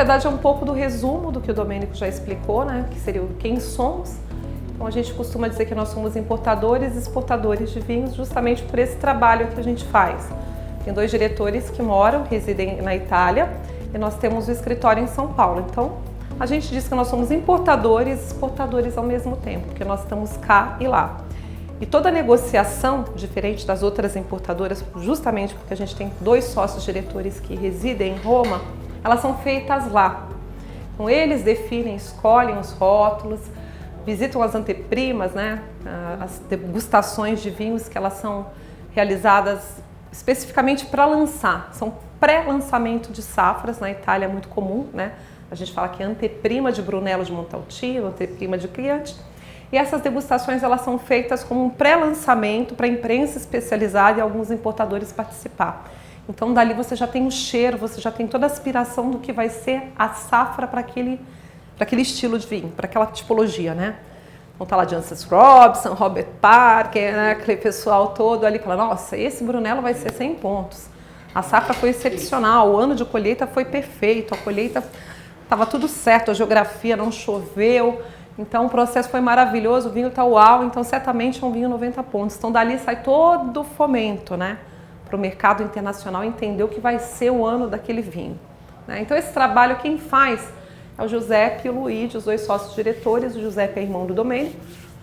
verdade, é um pouco do resumo do que o Domênico já explicou, né? Que seria o quem somos. Então, a gente costuma dizer que nós somos importadores e exportadores de vinhos justamente por esse trabalho que a gente faz. Tem 2 diretores que residem na Itália, e nós temos o escritório em São Paulo. Então, a gente diz que nós somos importadores e exportadores ao mesmo tempo, porque nós estamos cá e lá. E toda negociação, diferente das outras importadoras, justamente porque a gente tem 2 sócios diretores que residem em Roma, elas são feitas lá. Então, eles definem, escolhem os rótulos, visitam as anteprimas, né? As degustações de vinhos que elas são realizadas especificamente para lançar. São pré-lançamento de safras, na Itália é muito comum, né? A gente fala que é anteprima de Brunello de Montalcino, anteprima de Chianti. E essas degustações elas são feitas como um pré-lançamento para a imprensa especializada e alguns importadores participar. Então dali você já tem o cheiro, você já tem toda a aspiração do que vai ser a safra para aquele estilo de vinho, para aquela tipologia, né? Então tá lá Jancis Robson, Robert Parker, né? Aquele pessoal todo ali fala, nossa, esse Brunello vai ser 100 pontos. A safra foi excepcional, o ano de colheita foi perfeito, a colheita estava tudo certo, a geografia não choveu, então o processo foi maravilhoso, o vinho tá uau, então certamente é um vinho 90 pontos. Então dali sai todo o fomento, né? Para o mercado internacional entender o que vai ser o ano daquele vinho, né? Então esse trabalho quem faz é o Giuseppe e o Luigi, os 2 sócios diretores. O Giuseppe é irmão do Domênico.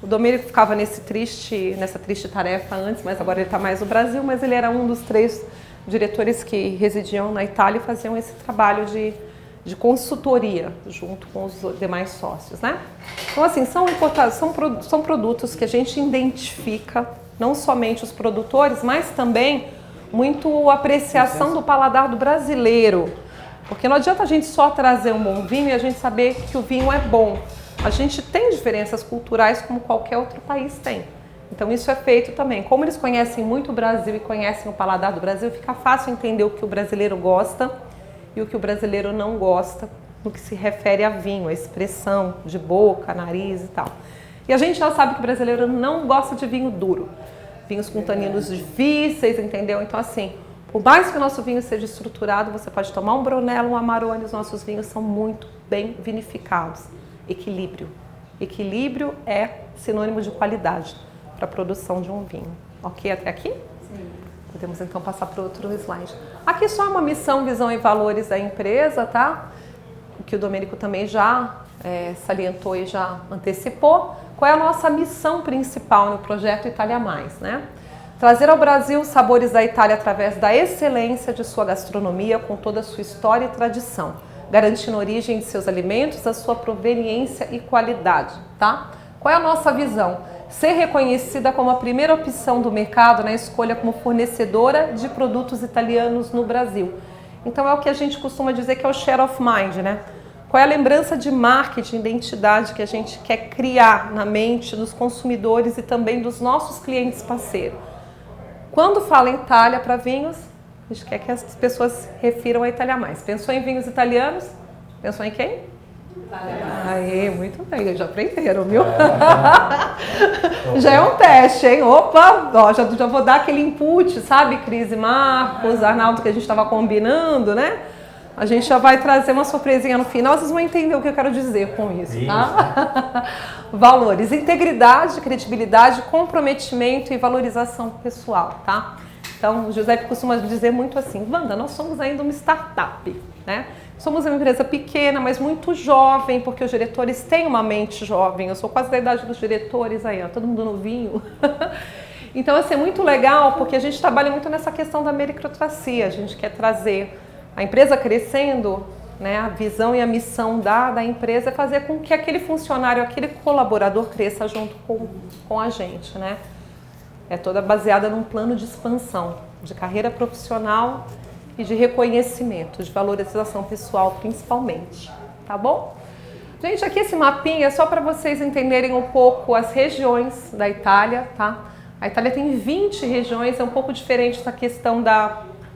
O Domênico ficava nessa triste tarefa antes, mas agora ele está mais no Brasil, mas ele era um dos 3 diretores que residiam na Itália e faziam esse trabalho de consultoria junto com os demais sócios, né? Então assim, são produtos que a gente identifica, não somente os produtores, mas também muito apreciação do paladar do brasileiro. Porque não adianta a gente só trazer um bom vinho e a gente saber que o vinho é bom. A gente tem diferenças culturais como qualquer outro país tem. Então isso é feito também. Como eles conhecem muito o Brasil e conhecem o paladar do Brasil, fica fácil entender o que o brasileiro gosta e o que o brasileiro não gosta no que se refere a vinho, a expressão de boca, nariz e tal. E a gente já sabe que o brasileiro não gosta de vinho duro. Vinhos com taninos difíceis, entendeu? Então assim, por mais que o nosso vinho seja estruturado, você pode tomar um Brunello, um Amarone, os nossos vinhos são muito bem vinificados. Equilíbrio. Equilíbrio é sinônimo de qualidade para a produção de um vinho. Ok até aqui? Sim. Podemos então passar para outro slide. Aqui só uma missão, visão e valores da empresa, tá? O que o Domênico também já salientou e já antecipou. Qual é a nossa missão principal no projeto Itália Mais, né? Trazer ao Brasil os sabores da Itália através da excelência de sua gastronomia, com toda a sua história e tradição, garantindo a origem de seus alimentos, a sua proveniência e qualidade, tá? Qual é a nossa visão? Ser reconhecida como a primeira opção do mercado na escolha como fornecedora de produtos italianos no Brasil. Então é o que a gente costuma dizer que é o share of mind, né? Qual é a lembrança de marketing, identidade que a gente quer criar na mente dos consumidores e também dos nossos clientes parceiros? Quando fala em Itália para vinhos, a gente quer que as pessoas refiram a Itália Mais. Pensou em vinhos italianos? Pensou em quem? Itália Mais. Aí, muito bem, já aprenderam, viu? Já é um teste, hein? Opa, ó, já vou dar aquele input, sabe, Cris e Marcos, Arnaldo, que a gente estava combinando, né? A gente já vai trazer uma surpresinha no final, vocês vão entender o que eu quero dizer com isso, tá? Valores, integridade, credibilidade, comprometimento e valorização pessoal, tá? Então, o Giuseppe costuma dizer muito assim, Wanda, nós somos ainda uma startup, né? Somos uma empresa pequena, mas muito jovem, porque os diretores têm uma mente jovem. Eu sou quase da idade dos diretores aí, ó, todo mundo novinho. Então, assim, é muito legal, porque a gente trabalha muito nessa questão da meritocracia. A gente quer trazer a empresa crescendo, né? A visão e a missão da empresa é fazer com que aquele funcionário, aquele colaborador cresça junto com a gente, né? É toda baseada num plano de expansão, de carreira profissional e de reconhecimento, de valorização pessoal principalmente, tá bom? Gente, aqui esse mapinha é só para vocês entenderem um pouco as regiões da Itália, tá? A Itália tem 20 regiões, é um pouco diferente da questão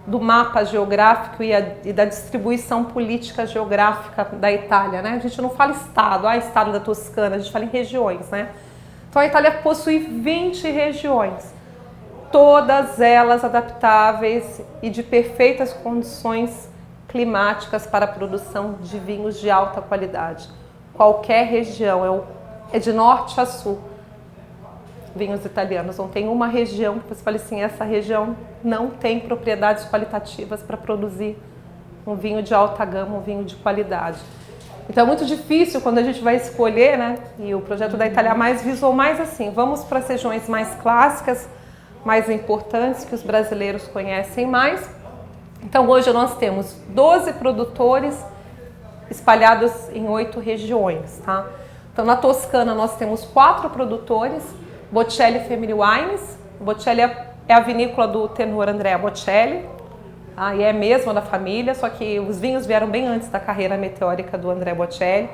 do mapa geográfico e da distribuição política geográfica da Itália, né? A gente não fala estado, estado da Toscana, a gente fala em regiões, né? Então a Itália possui 20 regiões, todas elas adaptáveis e de perfeitas condições climáticas para a produção de vinhos de alta qualidade. Qualquer região, é de norte a sul. Vinhos italianos, não tem uma região que você fale assim, essa região não tem propriedades qualitativas para produzir um vinho de alta gama, um vinho de qualidade. Então é muito difícil quando a gente vai escolher, né? E o projeto da Itália Mais visou mais assim, vamos para as regiões mais clássicas, mais importantes, que os brasileiros conhecem mais. Então hoje nós temos 12 produtores espalhados em 8 regiões, tá? Então na Toscana nós temos 4 produtores, Bocelli Family Wines. Bocelli é a vinícola do tenor Andrea Bocelli, tá? E é mesmo da família, só que os vinhos vieram bem antes da carreira meteórica do Andrea Bocelli.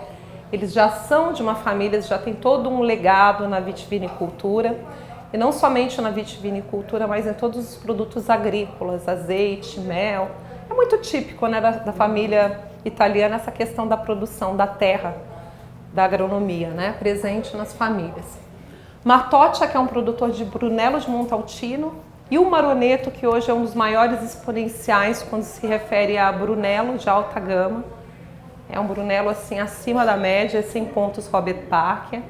Eles já são de uma família, eles já têm todo um legado na vitivinicultura, e não somente na vitivinicultura, mas em todos os produtos agrícolas, azeite, mel. É muito típico, né, da família italiana essa questão da produção da terra, da agronomia, né, presente nas famílias. Martoccia, que é um produtor de Brunello de Montalcino, e o Maroneto, que hoje é um dos maiores exponenciais quando se refere a Brunello de alta gama. É um Brunello assim acima da média, 100 pontos Robert Parker.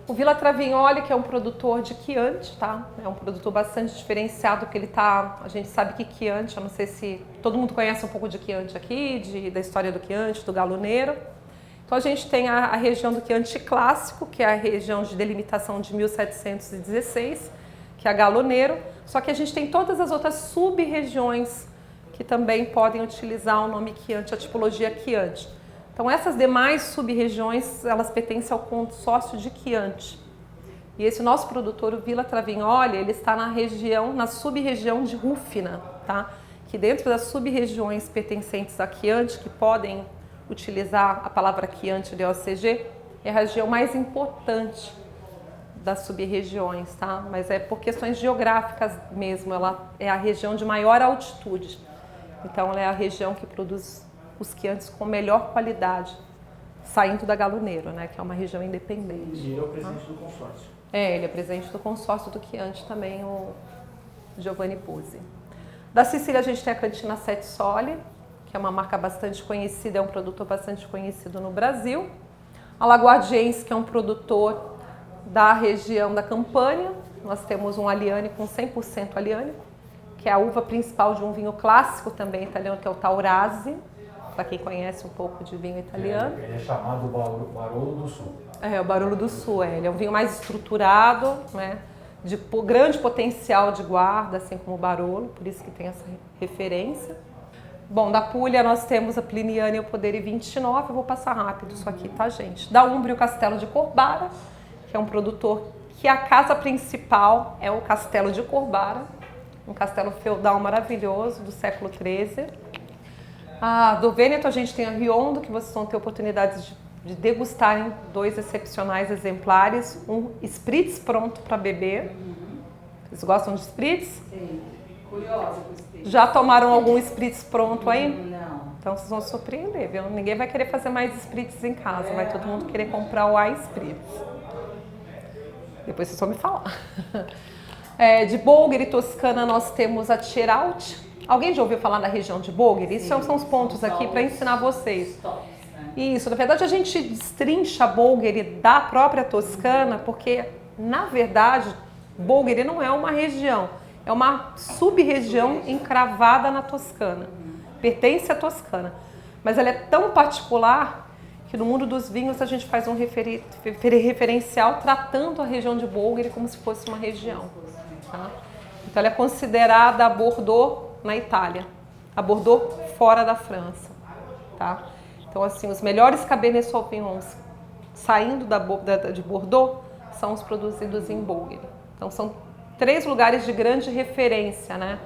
O Villa Travignoli, que é um produtor de Chianti, tá? É um produtor bastante diferenciado, que ele tá, a gente sabe que Chianti, eu não sei se todo mundo conhece um pouco de Chianti aqui, da história do Chianti, do Galo Nero. Então a gente tem a região do Chianti clássico, que é a região de delimitação de 1716, que é a Galo Nero, só que a gente tem todas as outras sub-regiões que também podem utilizar o nome Chianti, a tipologia Chianti. Então essas demais sub-regiões, elas pertencem ao consórcio de Chianti. E esse nosso produtor, o Villa Travignoli, ele está na região, na sub-região de Rufina, tá? Que dentro das sub-regiões pertencentes a Chianti, que podem utilizar a palavra Chianti de OCG, é a região mais importante das sub-regiões, tá? Mas é por questões geográficas mesmo, ela é a região de maior altitude. Então ela é a região que produz os Chiantis com melhor qualidade, saindo da Galo Nero, né? Que é uma região independente. E ele é o presidente do consórcio. É, ele é presidente do consórcio do Chianti também, o Giovanni Puzzi. Da Sicília a gente tem a Cantina Sette Soli, que é uma marca bastante conhecida, é um produtor bastante conhecido no Brasil. A Laguardiense, que é um produtor da região da Campânia. Nós temos um Aliani com 100% Aliani, que é a uva principal de um vinho clássico também italiano, que é o Taurasi, para quem conhece um pouco de vinho italiano. Ele é chamado Barolo do Sul. É, o Barolo do Sul, ele é um vinho mais estruturado, né, de grande potencial de guarda, assim como o Barolo, por isso que tem essa referência. Bom, da Puglia nós temos a Pliniani e o Poderi 29, eu vou passar rápido isso aqui, tá, gente? Da Umbria o Castelo de Corbara, que é um produtor que a casa principal é o Castelo de Corbara, um castelo feudal maravilhoso do século XIII. Do Vêneto a gente tem a Riondo, que vocês vão ter oportunidades de degustarem 2 excepcionais exemplares, um Spritz pronto para beber. Vocês gostam de Spritz? Sim. Curiosa com Spritz. Já tomaram algum Spritz pronto aí? Não. Então vocês vão surpreender, viu? Ninguém vai querer fazer mais Spritz em casa, vai todo mundo querer comprar o A Spritz. Depois vocês vão me falar. De Bolgheri, Toscana, nós temos a Ceralt. Alguém já ouviu falar da região de Bolgheri? Isso são os pontos aqui para ensinar vocês. Tops, né? Isso, na verdade a gente destrincha Bolgheri da própria Toscana, porque na verdade Bolgheri não é uma região, é uma sub-região encravada na Toscana, pertence à Toscana, mas ela é tão particular que no mundo dos vinhos a gente faz um referencial tratando a região de Bolgheri como se fosse uma região. Tá? Então ela é considerada a Bordeaux na Itália, a Bordeaux fora da França. Tá? Então assim, os melhores Cabernet Sauvignons saindo de Bordeaux são os produzidos em Bolgheri. Então são 3 lugares de grande referência, né,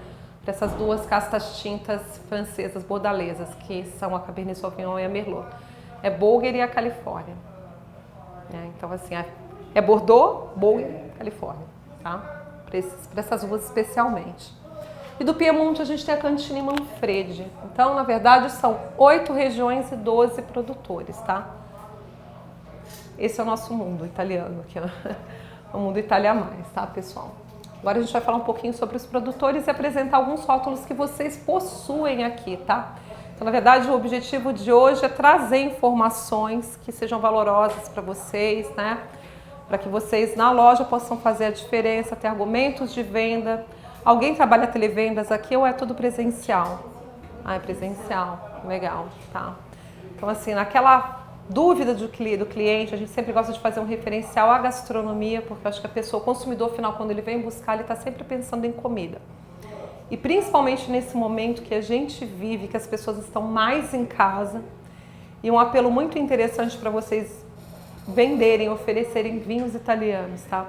para essas 2 castas tintas francesas, bordalesas, que são a Cabernet Sauvignon e a Merlot. É Bolgheri e a Califórnia. Então assim, é Bordeaux, Bolgheri, Califórnia, tá? Para essas uvas especialmente. E do Piemonte a gente tem a Cantina Manfredi. Então, na verdade, são 8 regiões e 12 produtores, tá? Esse é o nosso mundo italiano, aqui, o mundo Itália Mais, tá, pessoal? Agora a gente vai falar um pouquinho sobre os produtores e apresentar alguns rótulos que vocês possuem aqui, tá? Então, na verdade, o objetivo de hoje é trazer informações que sejam valorosas para vocês, né? Para que vocês na loja possam fazer a diferença, ter argumentos de venda. Alguém trabalha televendas aqui ou é tudo presencial? Ah, é presencial. Legal, tá. Então, assim, naquela dúvida do cliente, a gente sempre gosta de fazer um referencial à gastronomia, porque eu acho que a pessoa, o consumidor final, quando ele vem buscar, ele está sempre pensando em comida. E principalmente nesse momento que a gente vive, que as pessoas estão mais em casa, e um apelo muito interessante para vocês venderem, oferecerem vinhos italianos, tá?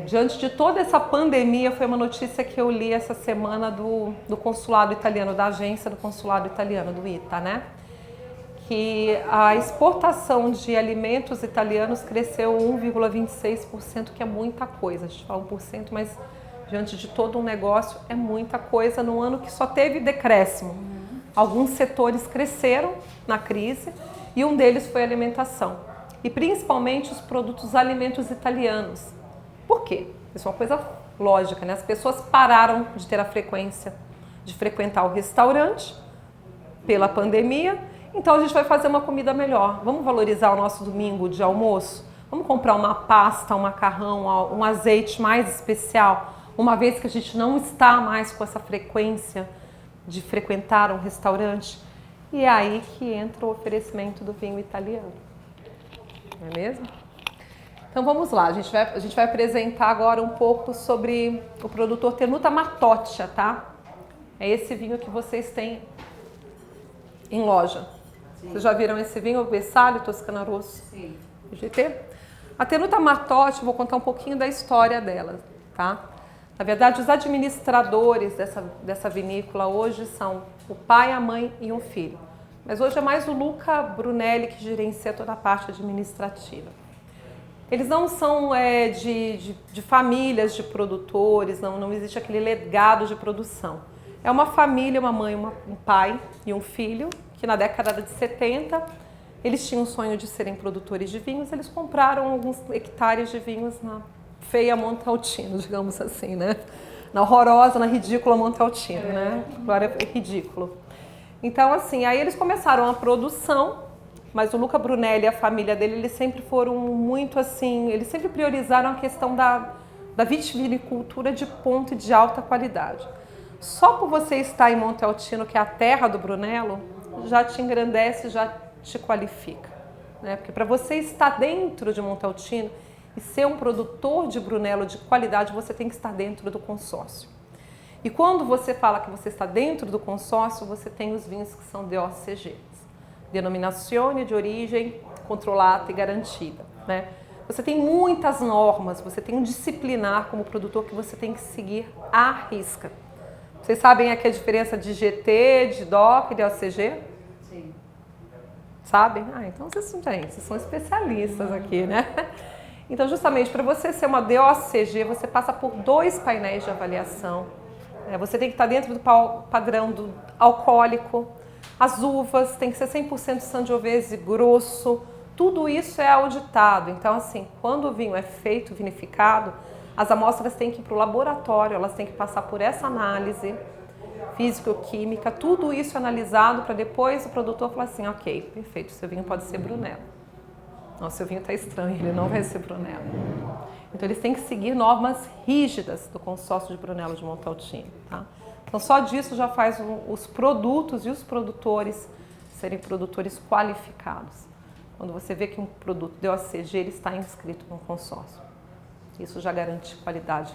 Diante de toda essa pandemia, foi uma notícia que eu li essa semana do consulado italiano, da agência do consulado italiano, do ITA, né? Que a exportação de alimentos italianos cresceu 1,26%, que é muita coisa. A gente fala 1%, mas diante de todo um negócio é muita coisa num ano que só teve decréscimo. Alguns setores cresceram na crise e um deles foi a alimentação. E principalmente os produtos alimentos italianos. Por quê? Isso é uma coisa lógica, né? As pessoas pararam de ter a frequência de frequentar o restaurante pela pandemia, então a gente vai fazer uma comida melhor. Vamos valorizar o nosso domingo de almoço? Vamos comprar uma pasta, um macarrão, um azeite mais especial, uma vez que a gente não está mais com essa frequência de frequentar um restaurante. E é aí que entra o oferecimento do vinho italiano. Não é mesmo? Então vamos lá, a gente vai apresentar agora um pouco sobre o produtor Tenuta Martoccia, tá? É esse vinho que vocês têm em loja. Sim. Vocês já viram esse vinho, o Versalio Toscana Rosso? Sim. GT? A Tenuta Martoccia, vou contar um pouquinho da história dela, tá? Na verdade, os administradores dessa vinícola hoje são o pai, a mãe e um filho. Mas hoje é mais o Luca Brunelli que gerencia toda a parte administrativa. Eles não são de famílias de produtores, não existe aquele legado de produção. É uma família, uma mãe, um pai e um filho, que na década de 70 eles tinham o sonho de serem produtores de vinhos, eles compraram alguns hectares de vinhos na feia Montaltino, digamos assim, né? Na horrorosa, na ridícula Montaltino, né? Agora é ridículo. Então, assim, aí eles começaram a produção, mas o Luca Brunelli e a família dele, eles sempre foram muito assim, eles sempre priorizaram a questão da vitivinicultura de ponto e de alta qualidade. Só por você estar em Montaltino, que é a terra do Brunello, já te engrandece, já te qualifica, né? Porque para você estar dentro de Montaltino e ser um produtor de Brunello de qualidade, você tem que estar dentro do consórcio. E quando você fala que você está dentro do consórcio, você tem os vinhos que são DOCG, Denominazione de Origem Controlada e Garantida, né? Você tem muitas normas, você tem um disciplinar como produtor que você tem que seguir à risca. Vocês sabem aqui a diferença de GT, de DOC e de OCG? Sim. Sabem? Ah, então vocês são especialistas aqui, né? Então, justamente, para você ser uma DOCG, você passa por 2 painéis de avaliação. Você tem que estar dentro do padrão do alcoólico. As uvas tem que ser 100% Sangiovese grosso. Tudo isso é auditado. Então, assim, quando o vinho é feito, vinificado, as amostras têm que ir para o laboratório, elas têm que passar por essa análise físico-química. Tudo isso é analisado para depois o produtor falar assim, ok, perfeito, seu vinho pode ser Brunello. Nossa, seu vinho está estranho, ele não vai ser Brunello. Então, eles têm que seguir normas rígidas do consórcio de Brunello de Montaltino, tá? Então, só disso já faz os produtos e os produtores serem produtores qualificados. Quando você vê que um produto DOCG, ele está inscrito no consórcio. Isso já garante qualidade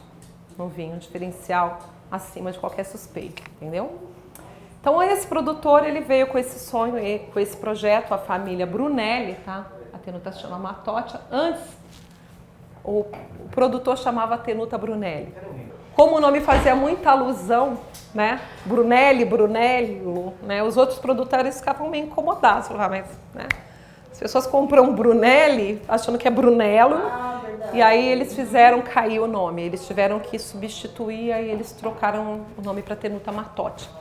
no vinho, um diferencial acima de qualquer suspeito, entendeu? Então, esse produtor, ele veio com esse sonho, com esse projeto, a família Brunelli, tá? A Tenuta se chama Martoccia. Antes, o produtor chamava Tenuta Brunelli. Como o nome fazia muita alusão, né? Brunelli, Brunello, né? Os outros produtores ficavam meio incomodados, mas, né? As pessoas compram Brunelli achando que é Brunello, e aí eles fizeram cair o nome. Eles tiveram que substituir, aí eles trocaram o nome para Tenuta Martoccia.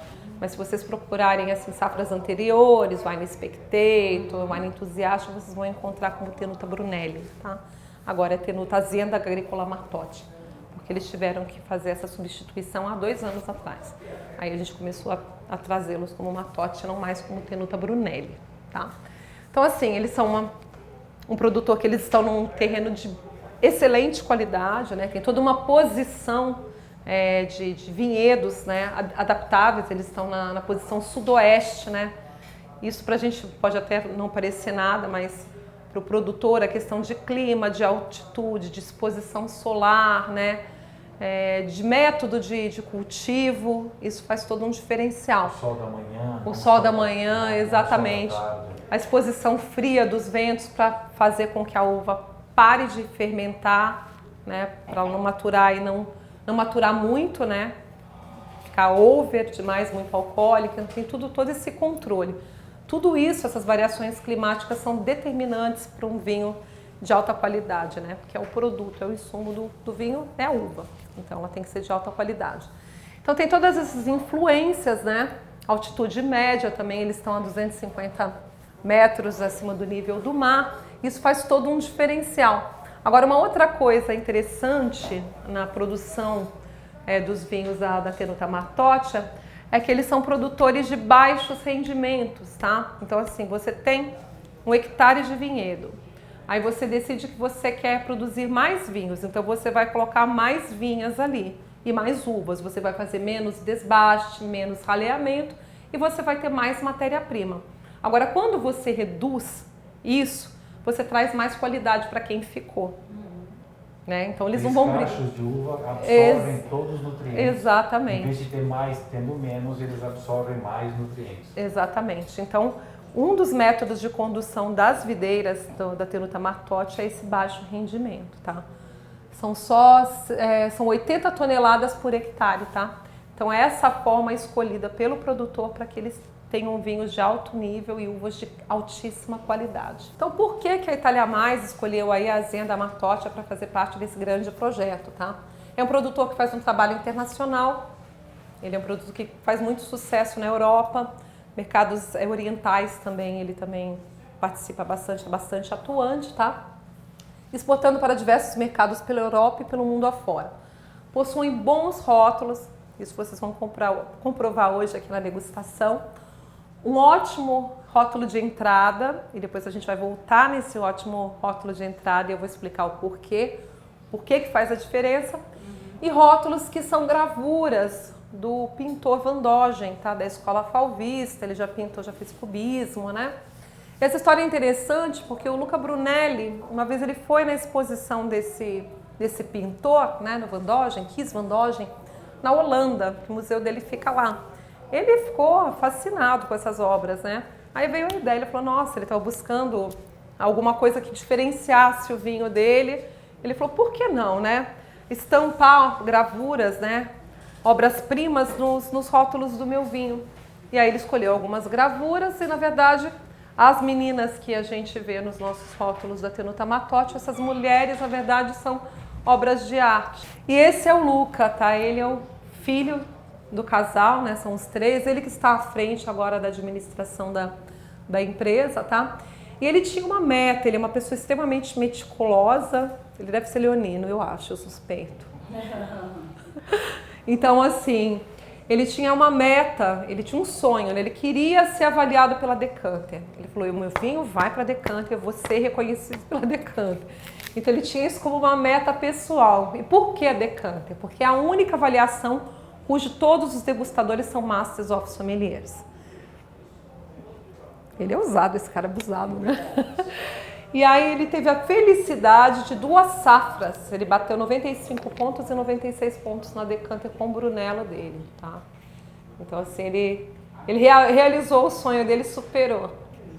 Mas se vocês procurarem assim, safras anteriores, Wine Spectator, Wine Enthusiast, vocês vão encontrar como Tenuta Brunelli, tá? Agora é Tenuta Azienda Agrícola Martoccia, porque eles tiveram que fazer essa substituição há 2 anos atrás. Aí a gente começou a a trazê-los como Matote, não mais como Tenuta Brunelli, tá? Então assim, eles são um produtor que eles estão num terreno de excelente qualidade, né? Tem toda uma posição de vinhedos, né? Adaptáveis, eles estão na posição sudoeste, né? Isso para a gente pode até não parecer nada, mas para o produtor a questão de clima, de altitude, de exposição solar, né? De método de cultivo, isso faz todo um diferencial. O sol da manhã. O sol da manhã, exatamente. A exposição fria dos ventos para fazer com que a uva pare de fermentar, né? Para não maturar e não maturar muito, né? Ficar over demais, muito alcoólica, tem todo esse controle. Tudo isso, essas variações climáticas são determinantes para um vinho de alta qualidade, né? Porque é o produto, é o insumo do vinho, é a uva. Então ela tem que ser de alta qualidade. Então tem todas essas influências, né? Altitude média também, eles estão a 250 metros acima do nível do mar. Isso faz todo um diferencial. Agora, uma outra coisa interessante na produção dos vinhos da Tenuta Matote é que eles são produtores de baixos rendimentos, tá? Então assim, você tem 1 hectare de vinhedo. Aí você decide que você quer produzir mais vinhos, então você vai colocar mais vinhas ali e mais uvas. Você vai fazer menos desbaste, menos raleamento e você vai ter mais matéria-prima. Agora, quando você reduz isso, você traz mais qualidade para quem ficou. Né? Então eles não vão brigar. Os cachos de uva absorvem todos os nutrientes. Exatamente. Em vez de ter mais, tendo menos, eles absorvem mais nutrientes. Exatamente. Então, um dos métodos de condução das videiras da Tenuta Matote é esse baixo rendimento, tá? São 80 toneladas por hectare, tá? Então, é essa forma escolhida pelo produtor para que eles tenham vinhos de alto nível e uvas de altíssima qualidade. Então, por que a Itália Mais escolheu aí a Azienda Matote para fazer parte desse grande projeto, tá? É um produtor que faz um trabalho internacional, ele é um produto que faz muito sucesso na Europa, mercados orientais também, ele também participa bastante, é bastante atuante, tá? Exportando para diversos mercados pela Europa e pelo mundo afora. Possuem bons rótulos, isso vocês vão comprovar hoje aqui na degustação. Um ótimo rótulo de entrada, e depois a gente vai voltar nesse ótimo rótulo de entrada e eu vou explicar o porquê que faz a diferença. E rótulos que são gravuras do pintor Van Dogen, tá? Da escola fauvista, ele já pintou, já fez cubismo, né? Essa história é interessante porque o Luca Brunelli, uma vez ele foi na exposição desse pintor, né, no Van Dogen, Kees Van Dogen, na Holanda, que o museu dele fica lá. Ele ficou fascinado com essas obras, né? Aí veio a ideia, ele falou, nossa, ele estava buscando alguma coisa que diferenciasse o vinho dele. Ele falou, por que não, né? Estampar gravuras, né? Obras-primas nos rótulos do meu vinho. E aí ele escolheu algumas gravuras e, na verdade, as meninas que a gente vê nos nossos rótulos da Tenuta Matote, essas mulheres, na verdade, são obras de arte. E esse é o Luca, tá? Ele é o filho do casal, né? São os três. Ele que está à frente agora da administração da empresa, tá? E ele tinha uma meta, ele é uma pessoa extremamente meticulosa. Ele deve ser leonino, eu acho, eu suspeito. Então, assim, ele tinha uma meta, ele tinha um sonho, né? Ele queria ser avaliado pela Decanter. Ele falou, o meu vinho vai para a Decanter, eu vou ser reconhecido pela Decanter. Então, ele tinha isso como uma meta pessoal. E por que a Decanter? Porque é a única avaliação cujo todos os degustadores são Masters of Sommeliers. Ele é ousado, esse cara é abusado, né? E aí ele teve a felicidade de 2 safras. Ele bateu 95 pontos e 96 pontos na Decanter com o Brunello dele, tá? Então, assim, ele realizou o sonho dele, superou.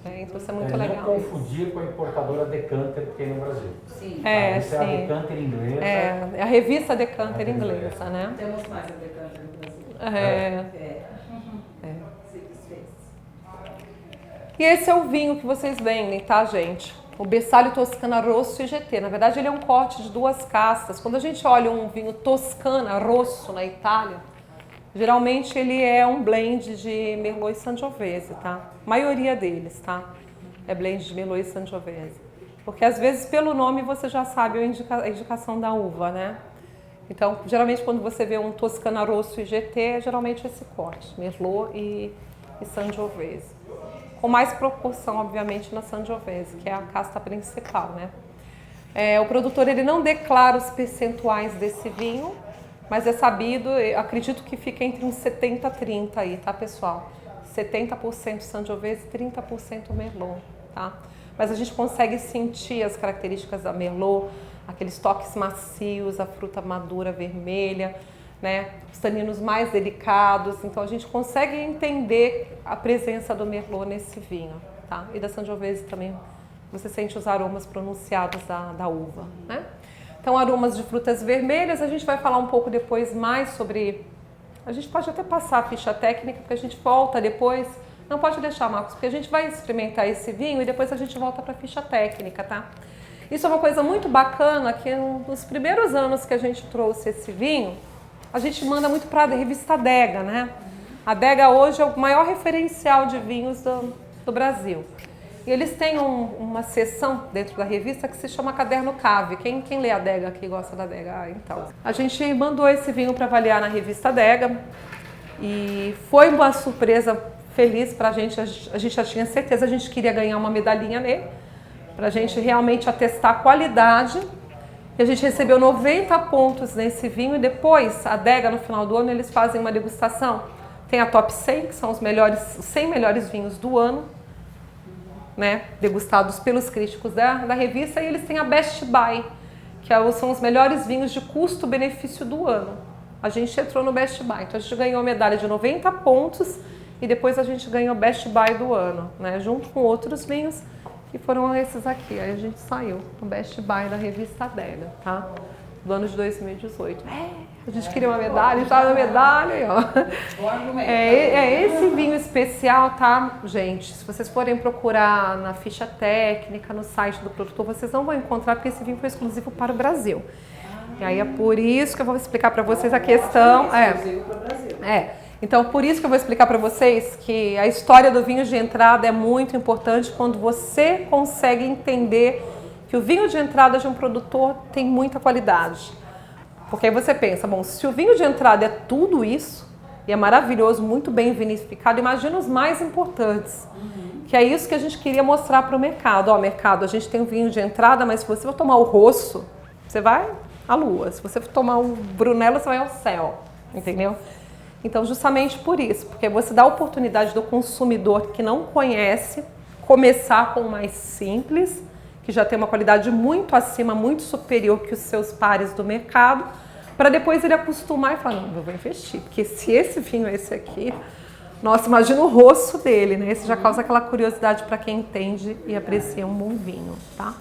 Né? Então, isso é muito legal. Não confundir com a importadora Decanter que tem no Brasil. Sim. Essa é a Decanter inglesa. É a revista Decanter inglesa, né? Temos mais a Decanter no Brasil. E esse é o vinho que vocês vendem, tá, gente? O Bersaglio Toscana Rosso e GT. Na verdade, ele é um corte de 2 castas. Quando a gente olha um vinho Toscana Rosso na Itália, geralmente ele é um blend de Merlot e Sangiovese, tá? A maioria deles, tá? É blend de Merlot e Sangiovese. Porque às vezes pelo nome você já sabe a indicação da uva, né? Então, geralmente quando você vê um Toscana Rosso e GT, é geralmente esse corte, Merlot e Sangiovese. Com mais proporção, obviamente, na Sangiovese, que é a casta principal, né? O produtor ele não declara os percentuais desse vinho, mas é sabido, acredito que fica entre uns 70 a 30 aí, tá, pessoal? 70% Sangiovese e 30% Merlot, tá? Mas a gente consegue sentir as características da Merlot, aqueles toques macios, a fruta madura vermelha, né? Os taninos mais delicados, então a gente consegue entender a presença do Merlot nesse vinho, tá? E da Sangiovese também, você sente os aromas pronunciados da uva, né? Então, aromas de frutas vermelhas, a gente vai falar um pouco depois mais sobre... A gente pode até passar a ficha técnica, porque a gente volta depois... Não pode deixar, Marcos, porque a gente vai experimentar esse vinho e depois a gente volta para a ficha técnica, tá? Isso é uma coisa muito bacana, que nos primeiros anos que a gente trouxe esse vinho, a gente manda muito para a revista Adega, né? A Adega hoje é o maior referencial de vinhos do Brasil. E eles têm uma seção dentro da revista que se chama Caderno Cave. Quem lê a Adega aqui gosta da Adega? Ah, então. A gente mandou esse vinho para avaliar na revista Adega e foi uma surpresa feliz para a gente já tinha certeza, a gente queria ganhar uma medalhinha nele, para a gente realmente atestar a qualidade. E a gente recebeu 90 pontos nesse vinho e depois, a Adega, no final do ano, eles fazem uma degustação. Tem a Top 100, que são os 100 melhores vinhos do ano, né, degustados pelos críticos da revista, e eles têm a Best Buy, que são os melhores vinhos de custo-benefício do ano. A gente entrou no Best Buy, então a gente ganhou a medalha de 90 pontos e depois a gente ganhou o Best Buy do ano, né, junto com outros vinhos que foram esses aqui. Aí a gente saiu no Best Buy da revista Adega, tá? Do ano de 2018. A gente queria uma medalha, estava na medalha aí, ó. Bom argumento. Esse vinho especial, tá, gente? Se vocês forem procurar na ficha técnica, no site do produtor, vocês não vão encontrar, porque esse vinho foi exclusivo para o Brasil. E aí é por isso que eu vou explicar para vocês a questão. Exclusivo para o Brasil. Então, por isso que eu vou explicar para vocês que a história do vinho de entrada é muito importante quando você consegue entender que o vinho de entrada de um produtor tem muita qualidade. Porque aí você pensa, bom, se o vinho de entrada é tudo isso, e é maravilhoso, muito bem vinificado, imagina os mais importantes. Que é isso que a gente queria mostrar para o mercado. Ó, mercado, a gente tem um vinho de entrada, mas se você for tomar o Rosso, você vai à lua. Se você for tomar o Brunello, você vai ao céu, entendeu? Então, justamente por isso, porque você dá a oportunidade do consumidor que não conhece começar com o mais simples, que já tem uma qualidade muito acima, muito superior que os seus pares do mercado, para depois ele acostumar e falar, não, eu vou investir, porque se esse vinho é esse aqui, nossa, imagina o rosto dele, né? Isso já causa aquela curiosidade para quem entende e aprecia um bom vinho, tá?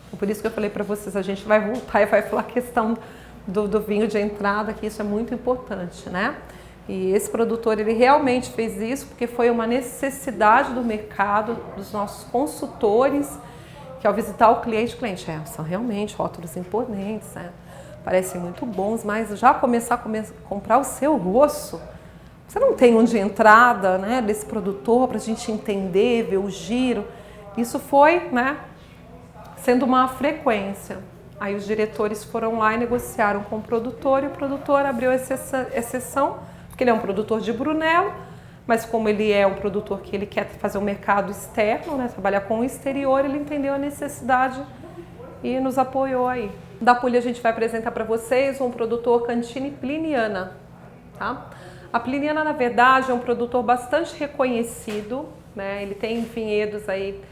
Então, por isso que eu falei para vocês, a gente vai voltar e vai falar a questão do vinho de entrada, que isso é muito importante, né? E esse produtor, ele realmente fez isso porque foi uma necessidade do mercado, dos nossos consultores, que ao visitar o cliente são realmente rótulos imponentes, né? Parecem muito bons, mas já começar a comprar o seu Rosso, você não tem um de entrada, né, desse produtor para a gente entender, ver o giro. Isso foi, né, sendo uma frequência. Aí os diretores foram lá e negociaram com o produtor e o produtor abriu exceção, porque ele é um produtor de Brunello, mas como ele é um produtor que ele quer fazer um mercado externo, né, trabalhar com o exterior, ele entendeu a necessidade e nos apoiou aí. Da Puglia a gente vai apresentar para vocês um produtor Cantini Pliniana, tá? A Pliniana, na verdade, é um produtor bastante reconhecido, né? Ele tem vinhedos aí,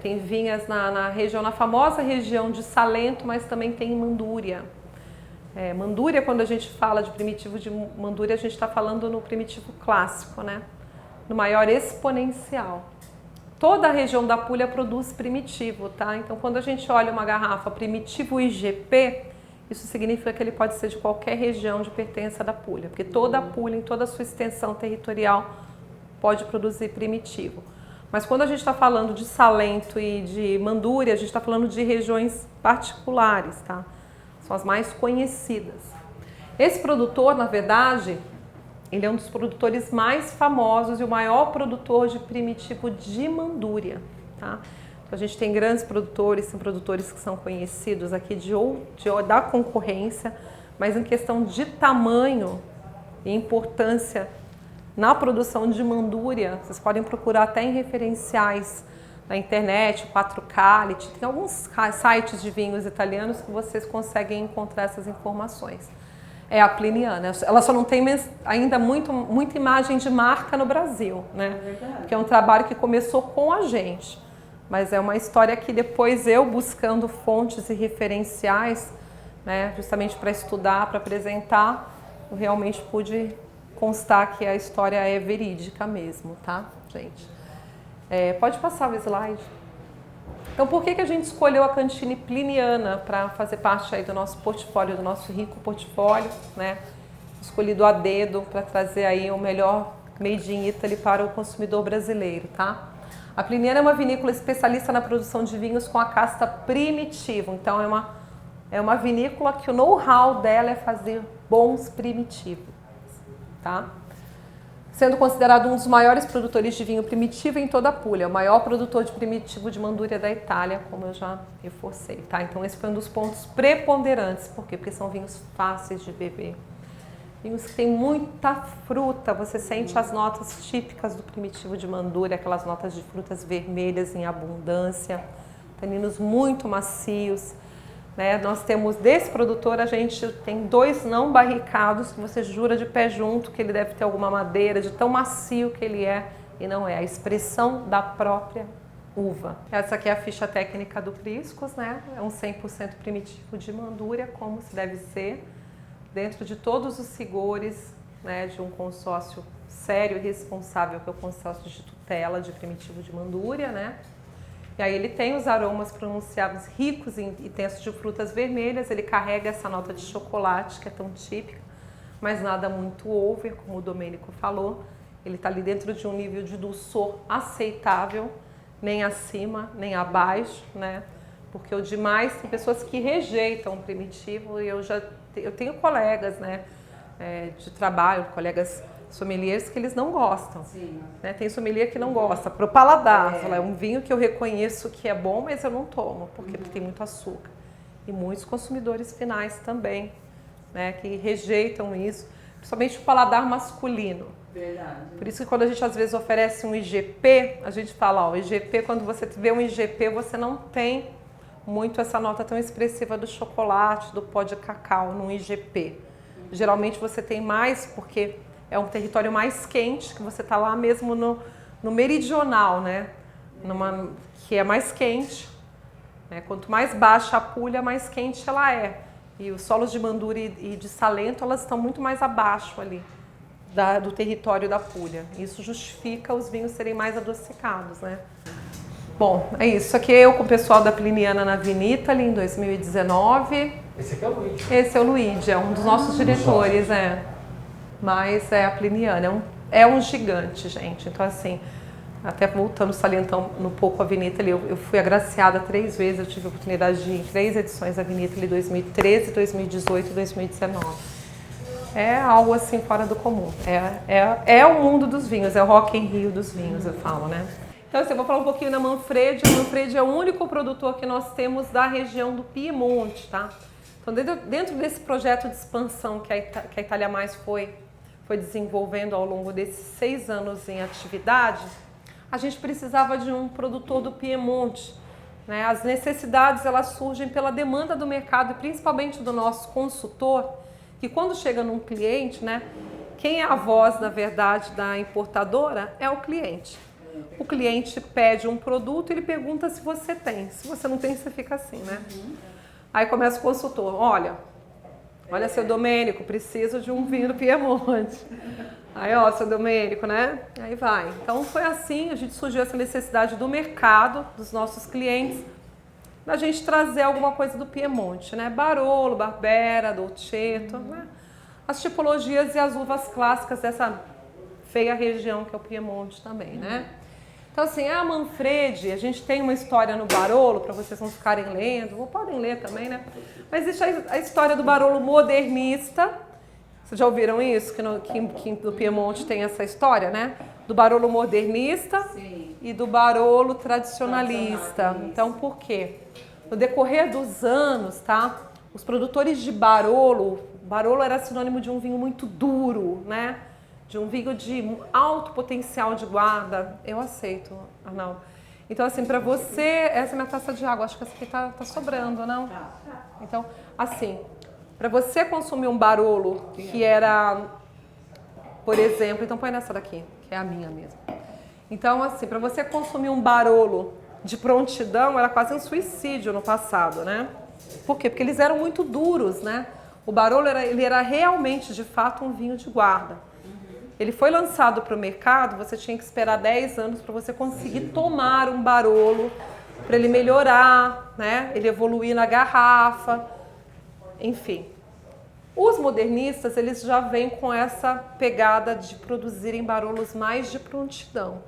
tem vinhas na região, na famosa região de Salento, mas também tem em Mandúria. Mandúria, quando a gente fala de primitivo de Mandúria, a gente está falando no primitivo clássico, né? No maior exponencial. Toda a região da Puglia produz primitivo, tá? Então, quando a gente olha uma garrafa primitivo IGP, isso significa que ele pode ser de qualquer região de pertença da Puglia, porque toda a Puglia, em toda a sua extensão territorial, pode produzir primitivo. Mas quando a gente está falando de Salento e de Mandúria, a gente está falando de regiões particulares, tá? São as mais conhecidas. Esse produtor, na verdade, ele é um dos produtores mais famosos e o maior produtor de primitivo de Mandúria, tá? Então, a gente tem grandes produtores, são produtores que são conhecidos aqui da concorrência, mas em questão de tamanho e importância na produção de Mandúria, vocês podem procurar até em referenciais na internet, 4K, tem alguns sites de vinhos italianos que vocês conseguem encontrar essas informações. É a Pliniana, ela só não tem ainda muita imagem de marca no Brasil, né? Porque é um trabalho que começou com a gente, mas é uma história que depois eu buscando fontes e referenciais, né, justamente para estudar, para apresentar, eu realmente pude constar que a história é verídica mesmo, tá, gente? Pode passar o slide. Então, por que a gente escolheu a Cantini Pliniana para fazer parte aí do nosso portfólio, do nosso rico portfólio, né? Escolhido a dedo para trazer aí o melhor Made in Italy para o consumidor brasileiro, tá? A Pliniana é uma vinícola especialista na produção de vinhos com a casta Primitivo. Então, é uma vinícola que o know-how dela é fazer bons primitivos, tá? Sendo considerado um dos maiores produtores de vinho primitivo em toda a Puglia, o maior produtor de primitivo de Mandúria da Itália, como eu já reforcei, tá? Então esse foi um dos pontos preponderantes. Por quê? Porque são vinhos fáceis de beber. Vinhos que tem muita fruta, você sente as notas típicas do primitivo de Mandúria, aquelas notas de frutas vermelhas em abundância, taninos muito macios. Né? Nós temos, desse produtor, a gente tem 2 não barricados, que você jura de pé junto que ele deve ter alguma madeira, de tão macio que ele é, e não é, a expressão da própria uva. Essa aqui é a ficha técnica do Priscos, né? É um 100% primitivo de Mandúria, como se deve ser, dentro de todos os rigores, né, de um consórcio sério e responsável, que é o consórcio de tutela de primitivo de Mandúria, né? E aí ele tem os aromas pronunciados ricos e intensos de frutas vermelhas, ele carrega essa nota de chocolate, que é tão típica, mas nada muito over, como o Domênico falou. Ele está ali dentro de um nível de dulçor aceitável, nem acima, nem abaixo, né? Porque o demais, tem pessoas que rejeitam o primitivo, e eu tenho colegas, né, de trabalho, colegas sommeliers que eles não gostam. Sim. Né? Tem sommelier que não gosta, pro paladar. É um vinho que eu reconheço que é bom, mas eu não tomo, porque tem muito açúcar. E muitos consumidores finais também, né, que rejeitam isso, principalmente o paladar masculino. Verdade. Por isso que quando a gente às vezes oferece um IGP, a gente fala, ó, o IGP, quando você vê um IGP, você não tem muito essa nota tão expressiva do chocolate, do pó de cacau num IGP. Geralmente você tem mais, porque é um território mais quente, que você está lá mesmo no meridional, né? Que é mais quente. Né? Quanto mais baixa a Puglia, mais quente ela é. E os solos de Mandúria e de Salento, elas estão muito mais abaixo ali do território da Puglia. Isso justifica os vinhos serem mais adocicados, né? Bom, é isso. Aqui é eu com o pessoal da Pliniana na Vinitaly em 2019. Esse aqui é o Luigi. Esse é o Luigi, é um dos nossos diretores, Mas é a Pliniana, é um gigante, gente. Então, assim, até voltando, salientando um pouco a Vinitaly, eu fui agraciada 3 vezes, eu tive a oportunidade de ir em 3 edições da Vinitaly, 2013, 2018 e 2019. É algo assim fora do comum. É o mundo dos vinhos, é o Rock in Rio dos vinhos, eu falo, né? Então, assim, eu vou falar um pouquinho da Manfredi. A Manfredi é o único produtor que nós temos da região do Piemonte, tá? Então, dentro desse projeto de expansão que a Itália Mais foi desenvolvendo ao longo desses 6 anos em atividade, a gente precisava de um produtor do Piemonte. Né? As necessidades, elas surgem pela demanda do mercado e principalmente do nosso consultor, que quando chega num cliente, né, quem é a voz, na verdade, da importadora é o cliente. O cliente pede um produto e ele pergunta se você tem. Se você não tem, você fica assim, né? Aí começa o consultor, olha, seu Domênico, preciso de um vinho do Piemonte. Aí, ó, seu Domênico, né? Aí vai. Então foi assim, a gente surgiu essa necessidade do mercado, dos nossos clientes, da gente trazer alguma coisa do Piemonte, né? Barolo, Barbera, Dolcetto, né? As tipologias e as uvas clássicas dessa feia região que é o Piemonte também, né? Então, assim, a Manfredi, a gente tem uma história no Barolo, para vocês não ficarem lendo, ou podem ler também, né? Mas existe a história do Barolo modernista. Vocês já ouviram isso? Que no Piemonte tem essa história, né? Do Barolo modernista. Sim. E do Barolo tradicionalista. Então, por quê? No decorrer dos anos, tá? os produtores de Barolo, Barolo era sinônimo de um vinho muito duro, né? De um vinho de alto potencial de guarda. Eu aceito, Arnaldo. Então, assim, para você, essa é minha taça de água, acho que essa aqui tá sobrando, não? Então, assim, para você consumir um Barolo que era, por exemplo, então põe nessa daqui, que é a minha mesmo. Então, assim, para você consumir um Barolo de prontidão, era quase um suicídio no passado, né? Por quê? Porque eles eram muito duros, né? O Barolo ele era realmente, de fato, um vinho de guarda. Ele foi lançado para o mercado, você tinha que esperar 10 anos para você conseguir tomar um Barolo, para ele melhorar, né? Ele evoluir na garrafa, enfim. Os modernistas, eles já vêm com essa pegada de produzirem Barolos mais de prontidão.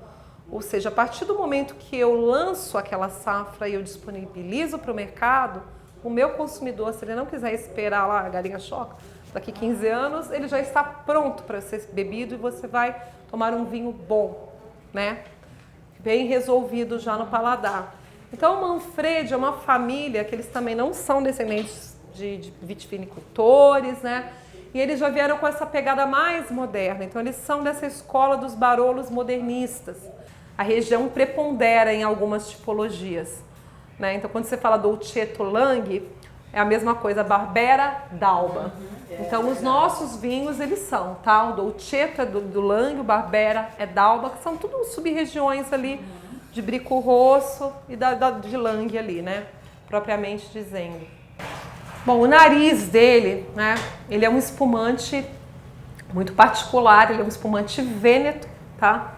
Ou seja, a partir do momento que eu lanço aquela safra e eu disponibilizo para o mercado, o meu consumidor, se ele não quiser esperar lá a galinha choca, daqui 15 anos, ele já está pronto para ser bebido e você vai tomar um vinho bom, né? Bem resolvido já no paladar. Então, o Manfredi é uma família que eles também não são descendentes de vitivinicultores, né? E eles já vieram com essa pegada mais moderna. Então, eles são dessa escola dos Barolos modernistas. A região prepondera em algumas tipologias, né? Então, quando você fala Dolcetto Lang, é a mesma coisa, Barbera, D'Alba. Então, os nossos vinhos, eles são, tá? O Dolcetto é do Lang, o Barbera é D'Alba, que são tudo sub-regiões ali de Brico Rosso e de Lang ali, né? Propriamente dizendo. Bom, o nariz dele, né? Ele é um espumante muito particular, ele é um espumante vêneto, tá?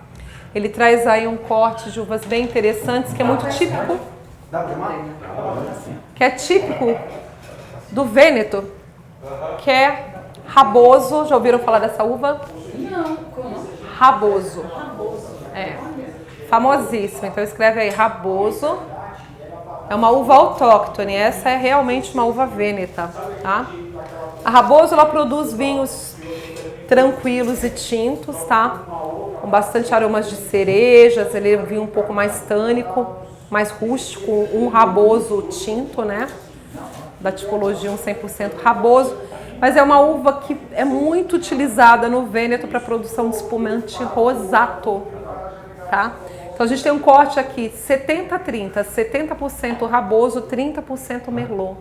Ele traz aí um corte de uvas bem interessantes, que é muito típico, que é típico do Vêneto, que é Raboso. Já ouviram falar dessa uva? Não, como? Raboso. É, famosíssima. Então escreve aí Raboso. É uma uva autóctone, essa é realmente uma uva vêneta, tá? A Raboso, ela produz vinhos tranquilos e tintos, tá? Com bastante aromas de cerejas, ele é um vinho um pouco mais tânico, mais rústico, um Raboso tinto, né? Da tipologia um 100% Raboso. Mas é uma uva que é muito utilizada no Vêneto para produção de espumante rosato, tá? Então a gente tem um corte aqui, 70-30, 70% Raboso, 30% Merlot.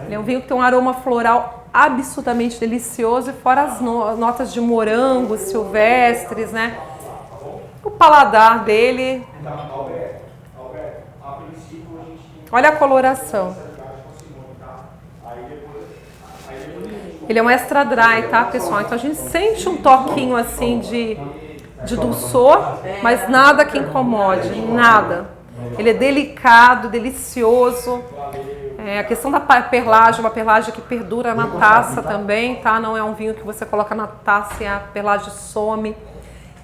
Ele é um vinho que tem um aroma floral absolutamente delicioso, e fora as notas de morango, silvestres, né? O paladar dele... Olha a coloração. Ele é um extra dry, tá, pessoal? Então a gente sente um toquinho assim de dulçor, mas nada que incomode, nada. Ele é delicado, delicioso. A questão da perlagem, uma perlagem que perdura na taça também, tá? Não é um vinho que você coloca na taça e a perlagem some.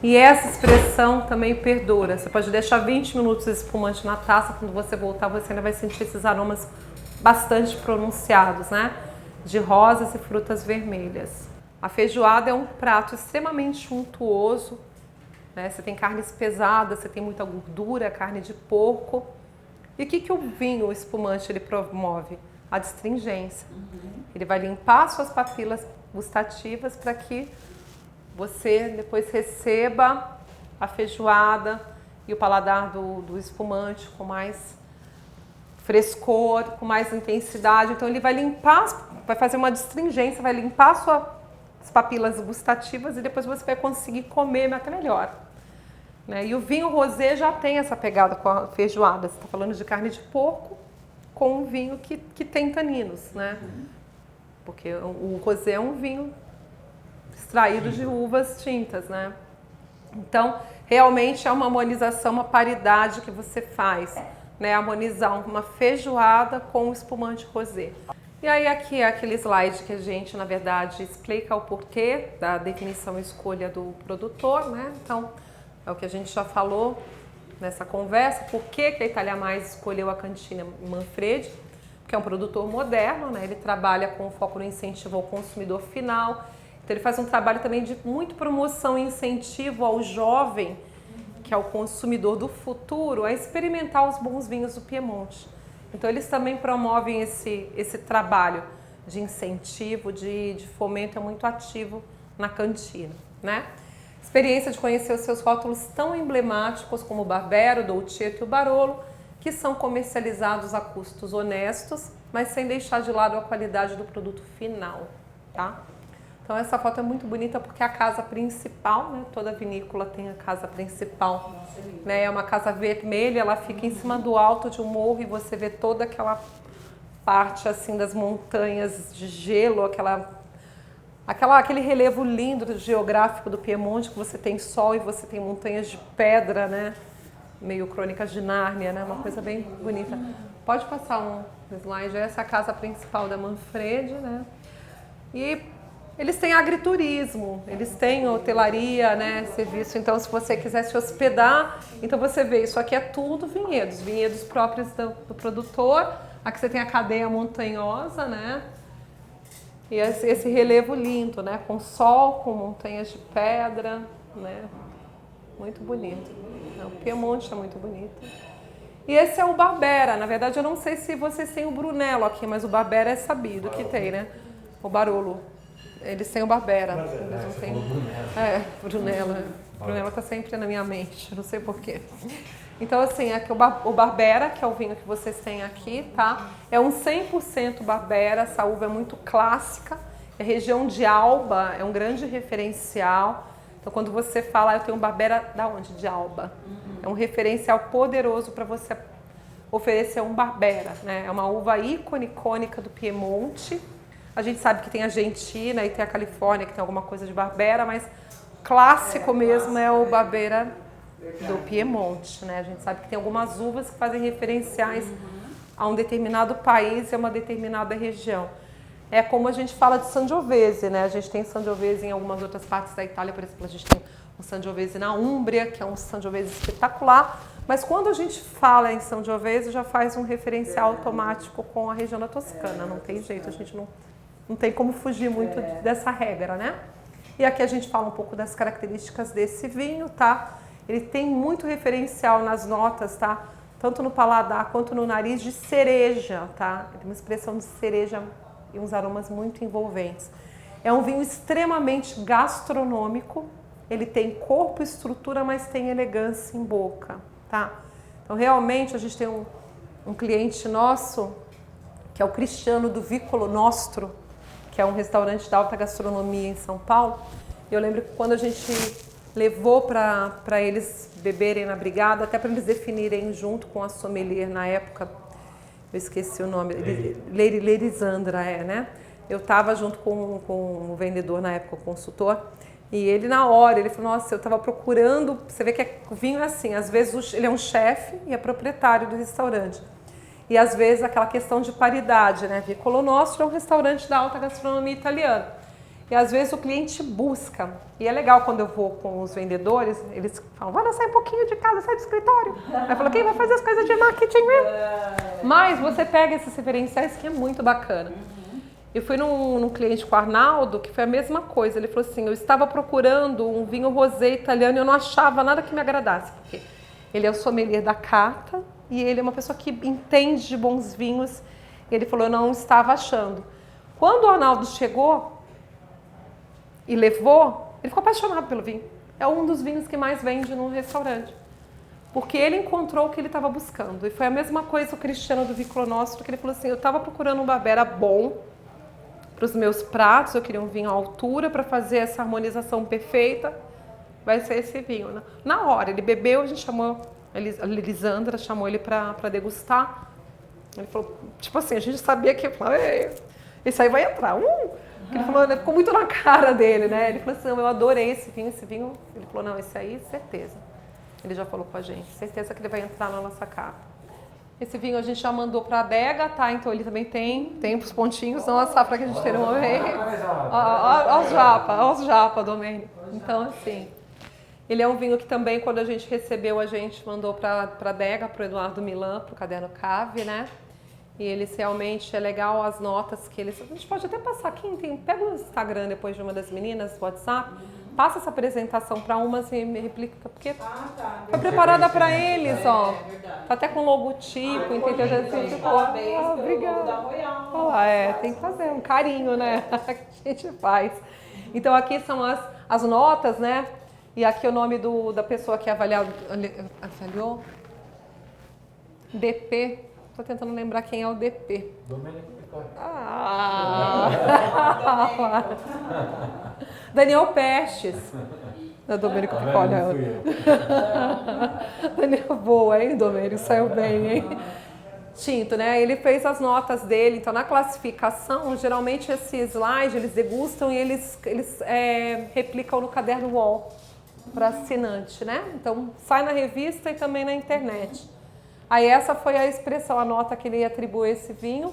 E essa expressão também perdura. Você pode deixar 20 minutos esse espumante na taça, quando você voltar você ainda vai sentir esses aromas bastante pronunciados, né? De rosas e frutas vermelhas. A feijoada é um prato extremamente untuoso, né? Você tem carnes pesadas, você tem muita gordura, carne de porco. E o que o vinho, o espumante, ele promove? A astringência. Ele vai limpar suas papilas gustativas para que você depois receba a feijoada e o paladar do espumante com mais frescor, com mais intensidade. Então ele vai limpar, vai fazer uma astringência, vai limpar suas papilas gustativas e depois você vai conseguir comer até melhor. Né? E o vinho rosé já tem essa pegada com a feijoada. Você está falando de carne de porco com um vinho que tem taninos, né? Porque o rosé é um vinho extraído de uvas tintas, né? Então, realmente é uma harmonização, uma paridade que você faz, né? Harmonizar uma feijoada com um espumante rosé. E aí aqui é aquele slide que a gente, na verdade, explica o porquê da definição e escolha do produtor, né? Então, é o que a gente já falou nessa conversa, por que a Italia Mais escolheu a cantina Manfredi, que é um produtor moderno, né? Ele trabalha com foco no incentivo ao consumidor final, então ele faz um trabalho também de muito promoção e incentivo ao jovem, que é o consumidor do futuro, a experimentar os bons vinhos do Piemonte. Então eles também promovem esse trabalho de incentivo, de fomento, é muito ativo na cantina, né? Experiência de conhecer os seus rótulos tão emblemáticos como o Barbera, o Dolcetto e o Barolo, que são comercializados a custos honestos, mas sem deixar de lado a qualidade do produto final, tá? Então essa foto é muito bonita porque é a casa principal, né? Toda vinícola tem a casa principal, né? É uma casa vermelha, ela fica em cima do alto de um morro e você vê toda aquela parte assim das montanhas de gelo, aquele relevo lindo geográfico do Piemonte, que você tem sol e você tem montanhas de pedra, né? Meio Crônicas de Nárnia, né? Uma coisa bem bonita. Pode passar um slide, essa é a casa principal da Manfredi, né? E eles têm agriturismo, eles têm hotelaria, né? Serviço, então se você quiser se hospedar, então você vê, isso aqui é tudo vinhedos próprios do produtor. Aqui você tem a cadeia montanhosa, né? E esse relevo lindo, né? Com sol, com montanhas de pedra, né? Muito bonito. O Piemonte é muito bonito. E esse é o Barbera. Na verdade, eu não sei se vocês têm o Brunello aqui, mas o Barbera é sabido que tem, né? O Barolo. Eles têm o Barbera. Eles não têm... Brunello. Brunello tá sempre na minha mente, não sei porquê. Então, assim, aqui o Barbera, que é o vinho que vocês têm aqui, tá? É um 100% Barbera, essa uva é muito clássica. A região de Alba é um grande referencial. Então, quando você fala, eu tenho um Barbera da onde? De Alba. É um referencial poderoso para você oferecer um Barbera, né? É uma uva icônica do Piemonte. A gente sabe que tem a Argentina e tem a Califórnia, que tem alguma coisa de Barbera, mas clássico mesmo é o Barbera do Piemonte, né? A gente sabe que tem algumas uvas que fazem referenciais a um determinado país e a uma determinada região. É como a gente fala de Sangiovese, né? A gente tem Sangiovese em algumas outras partes da Itália, por exemplo, a gente tem um Sangiovese na Úmbria, que é um Sangiovese espetacular, mas quando a gente fala em Sangiovese, já faz um referencial automático com a região da Toscana, não tem jeito, a gente não tem como fugir muito dessa regra, né? E aqui a gente fala um pouco das características desse vinho, tá? Ele tem muito referencial nas notas, tá? Tanto no paladar quanto no nariz, de cereja, tá? Tem uma expressão de cereja e uns aromas muito envolventes. É um vinho extremamente gastronômico, ele tem corpo e estrutura, mas tem elegância em boca, tá? Então, realmente, a gente tem um cliente nosso, que é o Cristiano do Vicolo Nostro, que é um restaurante de alta gastronomia em São Paulo. Eu lembro que quando a gente levou para eles beberem na brigada, até para eles definirem junto com a sommelier na época, eu esqueci o nome, Leirisandra, né? Eu estava junto com o vendedor na época, o consultor, e ele na hora, ele falou, nossa, eu estava procurando, você vê que o vinho é assim, às vezes ele é um chefe e é proprietário do restaurante. E às vezes aquela questão de paridade, né? Vicolo Nostro é um restaurante da alta gastronomia italiana. E às vezes o cliente busca. E é legal quando eu vou com os vendedores, eles falam, vai sair um pouquinho de casa, sai do escritório. Aí eu falo, quem vai fazer as coisas de marketing mesmo? Mas você pega esses referenciais que é muito bacana. Eu fui num cliente com o Arnaldo, que foi a mesma coisa. Ele falou assim, eu estava procurando um vinho rosé italiano e eu não achava nada que me agradasse. Porque ele é o sommelier da carta e ele é uma pessoa que entende de bons vinhos. E ele falou, eu não estava achando. Quando o Arnaldo chegou e levou, ele ficou apaixonado pelo vinho. É um dos vinhos que mais vende no restaurante. Porque ele encontrou o que ele estava buscando. E foi a mesma coisa o Cristiano do Vicolo Nostro, que ele falou assim, eu estava procurando um Barbera bom para os meus pratos, eu queria um vinho à altura para fazer essa harmonização perfeita, vai ser esse vinho. Na hora, ele bebeu, a gente chamou, a Lisandra chamou ele para degustar. Ele falou, tipo assim, a gente sabia que, esse aí vai entrar. Ele falou, né, ficou muito na cara dele, né? Ele falou assim, eu adorei esse vinho. Ele falou, não, esse aí, certeza. Ele já falou com a gente, certeza que ele vai entrar na nossa capa. Esse vinho a gente já mandou para a adega, tá? Então ele também tem os pontinhos, não a safra que a gente tem no meio. Olha os japa, Domênico. Então, assim, ele é um vinho que também, quando a gente recebeu, a gente mandou para a adega, para o Eduardo Milan, para o Caderno Cave, né? E eles realmente, é legal as notas que eles... A gente pode até passar aqui, pega o Instagram depois de uma das meninas, o WhatsApp, passa essa apresentação para umas e me replica, porque Ah, tá. foi preparada para eles, ó. É verdade. Tá até com logotipo, entendeu? Já assim, tipo, Parabéns pelo logo da obrigada. Royal. Olha lá, tem que fazer um carinho, né? Que a gente faz. Então aqui são as notas, né? E aqui o nome da pessoa que avaliou. DP. Tô tentando lembrar quem é o DP. Domênico Picoli. Daniel Pestes. Da Domênico Picoli. Não fui eu. Daniel, boa, hein, Domênico? Saiu bem, hein? Tinto, né? Ele fez as notas dele, então na classificação, geralmente esse slide eles degustam e eles replicam no caderno wall para assinante, né? Então sai na revista e também na internet. Aí essa foi a expressão, a nota que ele atribui a esse vinho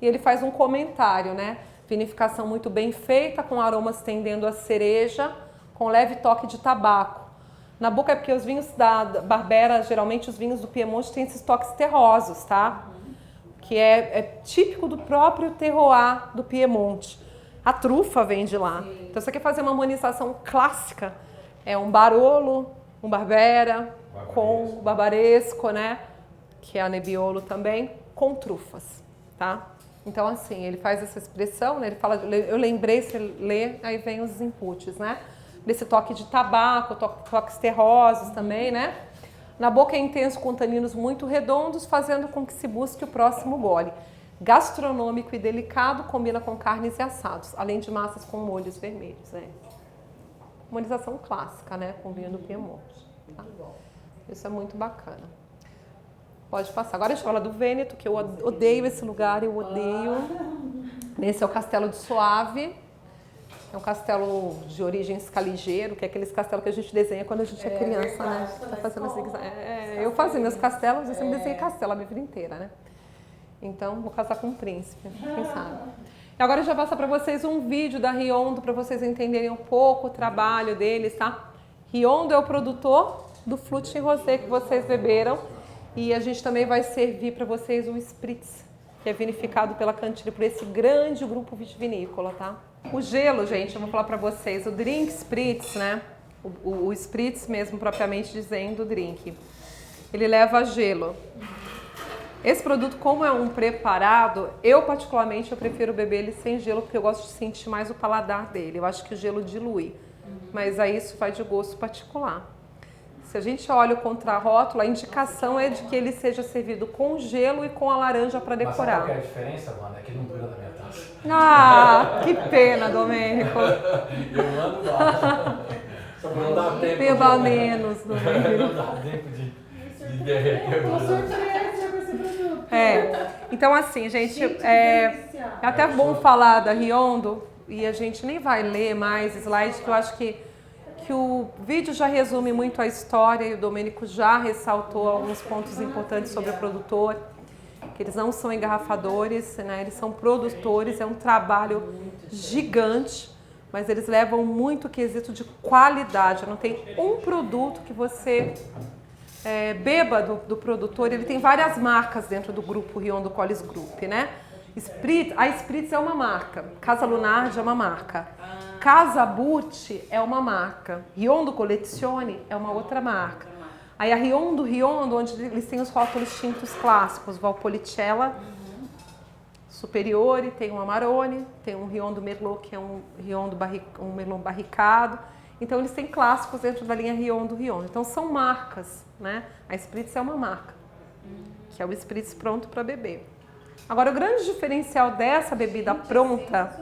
e ele faz um comentário, né? Vinificação muito bem feita, com aromas tendendo a cereja, com leve toque de tabaco. Na boca é porque os vinhos da Barbera, geralmente os vinhos do Piemonte têm esses toques terrosos, tá? Que é típico do próprio terroir do Piemonte. A trufa vem de lá. Sim. Então você quer fazer uma harmonização clássica, é um Barolo, um Barbera, com Barbaresco, né? Que é a Nebbiolo também, com trufas, tá? Então assim, ele faz essa expressão, né? Ele fala, eu lembrei, se ler, aí vem os inputs, né? Desse toque de tabaco, toques terrosos também, né? Na boca é intenso com taninos muito redondos, fazendo com que se busque o próximo gole. Gastronômico e delicado, combina com carnes e assados, além de massas com molhos vermelhos, né? Harmonização clássica, né? Com vinho do Piemonte. Tá? Isso é muito bacana. Pode passar. Agora a gente fala do Vêneto, que eu odeio esse lugar, eu odeio. Esse é o Castelo de Soave. É um castelo de origem scaligeiro, que é aqueles castelos que a gente desenha quando a gente é criança, né? Tá fazendo assim, eu fazia meus castelos, eu sempre desenhei castelo a minha vida inteira, né? Então, vou casar com um príncipe, quem sabe. E agora eu já passo para vocês um vídeo da Riondo, para vocês entenderem um pouco o trabalho deles, tá? Riondo é o produtor do Flute Rosé que vocês beberam. E a gente também vai servir para vocês o Spritz, que é vinificado pela Cantilha, por esse grande grupo vitivinícola, tá? O gelo, gente, eu vou falar para vocês, o drink Spritz, né? O Spritz mesmo, propriamente dizendo, o drink. Ele leva gelo. Esse produto, como é um preparado, eu particularmente eu prefiro beber ele sem gelo, porque eu gosto de sentir mais o paladar dele. Eu acho que o gelo dilui, mas aí isso vai de gosto particular. Se a gente olha o contrarótulo, a indicação é de que ele seja servido com gelo e com a laranja para decorar. Mas qual que é a diferença, mano? É que não dura na minha taça. Ah, que pena, Domênico. Eu mando lá. Só não dá tempo. Beba menos, Domênico. Não dá tempo de derreter o produto. Então assim, gente, é até bom falar da Riondo e a gente nem vai ler mais slides, que eu acho que o vídeo já resume muito a história e o Domênico já ressaltou alguns pontos importantes sobre o produtor, que eles não são engarrafadores, né? Eles são produtores, é um trabalho gigante, mas eles levam muito quesito de qualidade. Não tem um produto que você beba do produtor, ele tem várias marcas dentro do grupo Riondo Collis Group, né? A Spritz é uma marca, Casa Lunardi é uma marca, Casa Bucci é uma marca, Riondo Collezione é uma outra marca. Aí a Riondo, onde eles têm os rótulos tintos clássicos, Valpolicella, Superiore, tem um Amarone, tem um Riondo Merlot, que é um Merlot barricado. Então eles têm clássicos dentro da linha Riondo. Então são marcas, né? A Spritz é uma marca, que é o Spritz pronto para beber. Agora o grande diferencial dessa bebida pronta,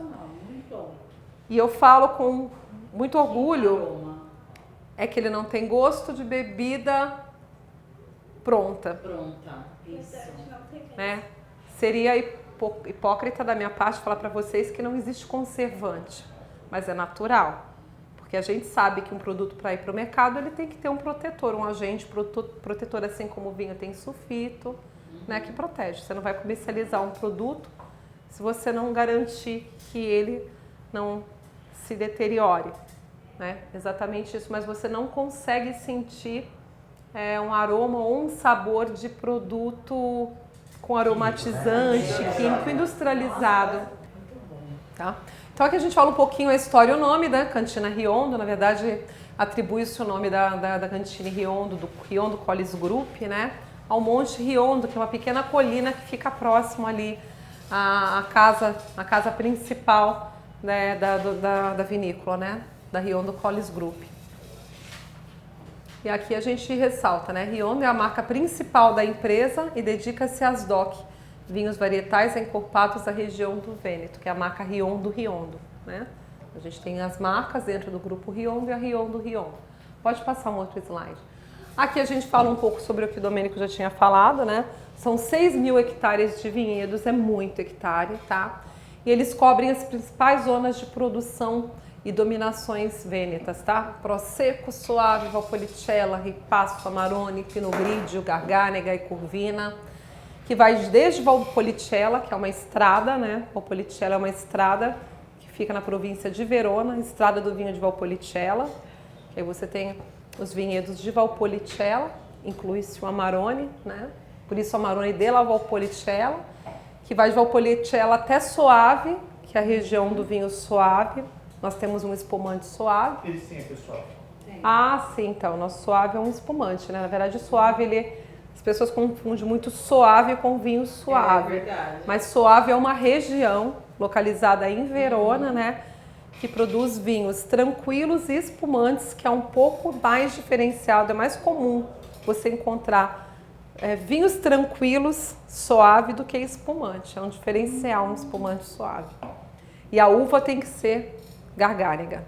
e eu falo com muito orgulho, é que ele não tem gosto de bebida pronta. Isso. Né? Seria hipócrita da minha parte falar para vocês que não existe conservante, mas é natural. Porque a gente sabe que um produto para ir para o mercado ele tem que ter um protetor, um agente protetor, assim como o vinho tem sulfito, né, que protege. Você não vai comercializar um produto se você não garantir que ele não se deteriore. Né? Exatamente isso, mas você não consegue sentir um aroma ou um sabor de produto com aromatizante, químico industrializado. Tá? Então aqui a gente fala um pouquinho a história e o nome da Cantina Riondo. Na verdade, atribui-se o nome da Cantina Riondo, do Riondo Collins Group, né, ao Monte Riondo, que é uma pequena colina que fica próximo ali à casa principal, né, da vinícola, né, da Riondo Collins Group. E aqui a gente ressalta, né, Riondo é a marca principal da empresa e dedica-se às DOC, vinhos varietais encorpados da região do Vêneto, que é a marca Riondo, né? A gente tem as marcas dentro do grupo Riondo e a Riondo. Pode passar um outro slide. Aqui a gente fala um pouco sobre o que o Domênico já tinha falado, né? São 6.000 hectares de vinhedos, é muito hectare, tá? E eles cobrem as principais zonas de produção e dominações vênetas, tá? Prosecco, Soave, Valpolicella, Ripasso, Amarone, Pinot Grigio, Garganega e Corvina, que vai desde Valpolicella, que é uma estrada, né? Valpolicella é uma estrada que fica na província de Verona, estrada do vinho de Valpolicella. Que aí você tem os vinhedos de Valpolicella, inclui-se o Amarone, né? Por isso o Amarone della Valpolicella, que vai de Valpolicella até Soave, que é a região do vinho Soave. Nós temos um espumante Soave. Eles têm, pessoal. Ah, sim, então, o nosso Soave é um espumante, né? Na verdade, o Soave, as pessoas confundem muito Soave com vinho suave. É verdade. Mas Soave é uma região localizada em Verona, né? Que produz vinhos tranquilos e espumantes, que é um pouco mais diferenciado, é mais comum você encontrar vinhos tranquilos, suave, do que espumante. É um diferencial, um espumante suave. E a uva tem que ser Garganega.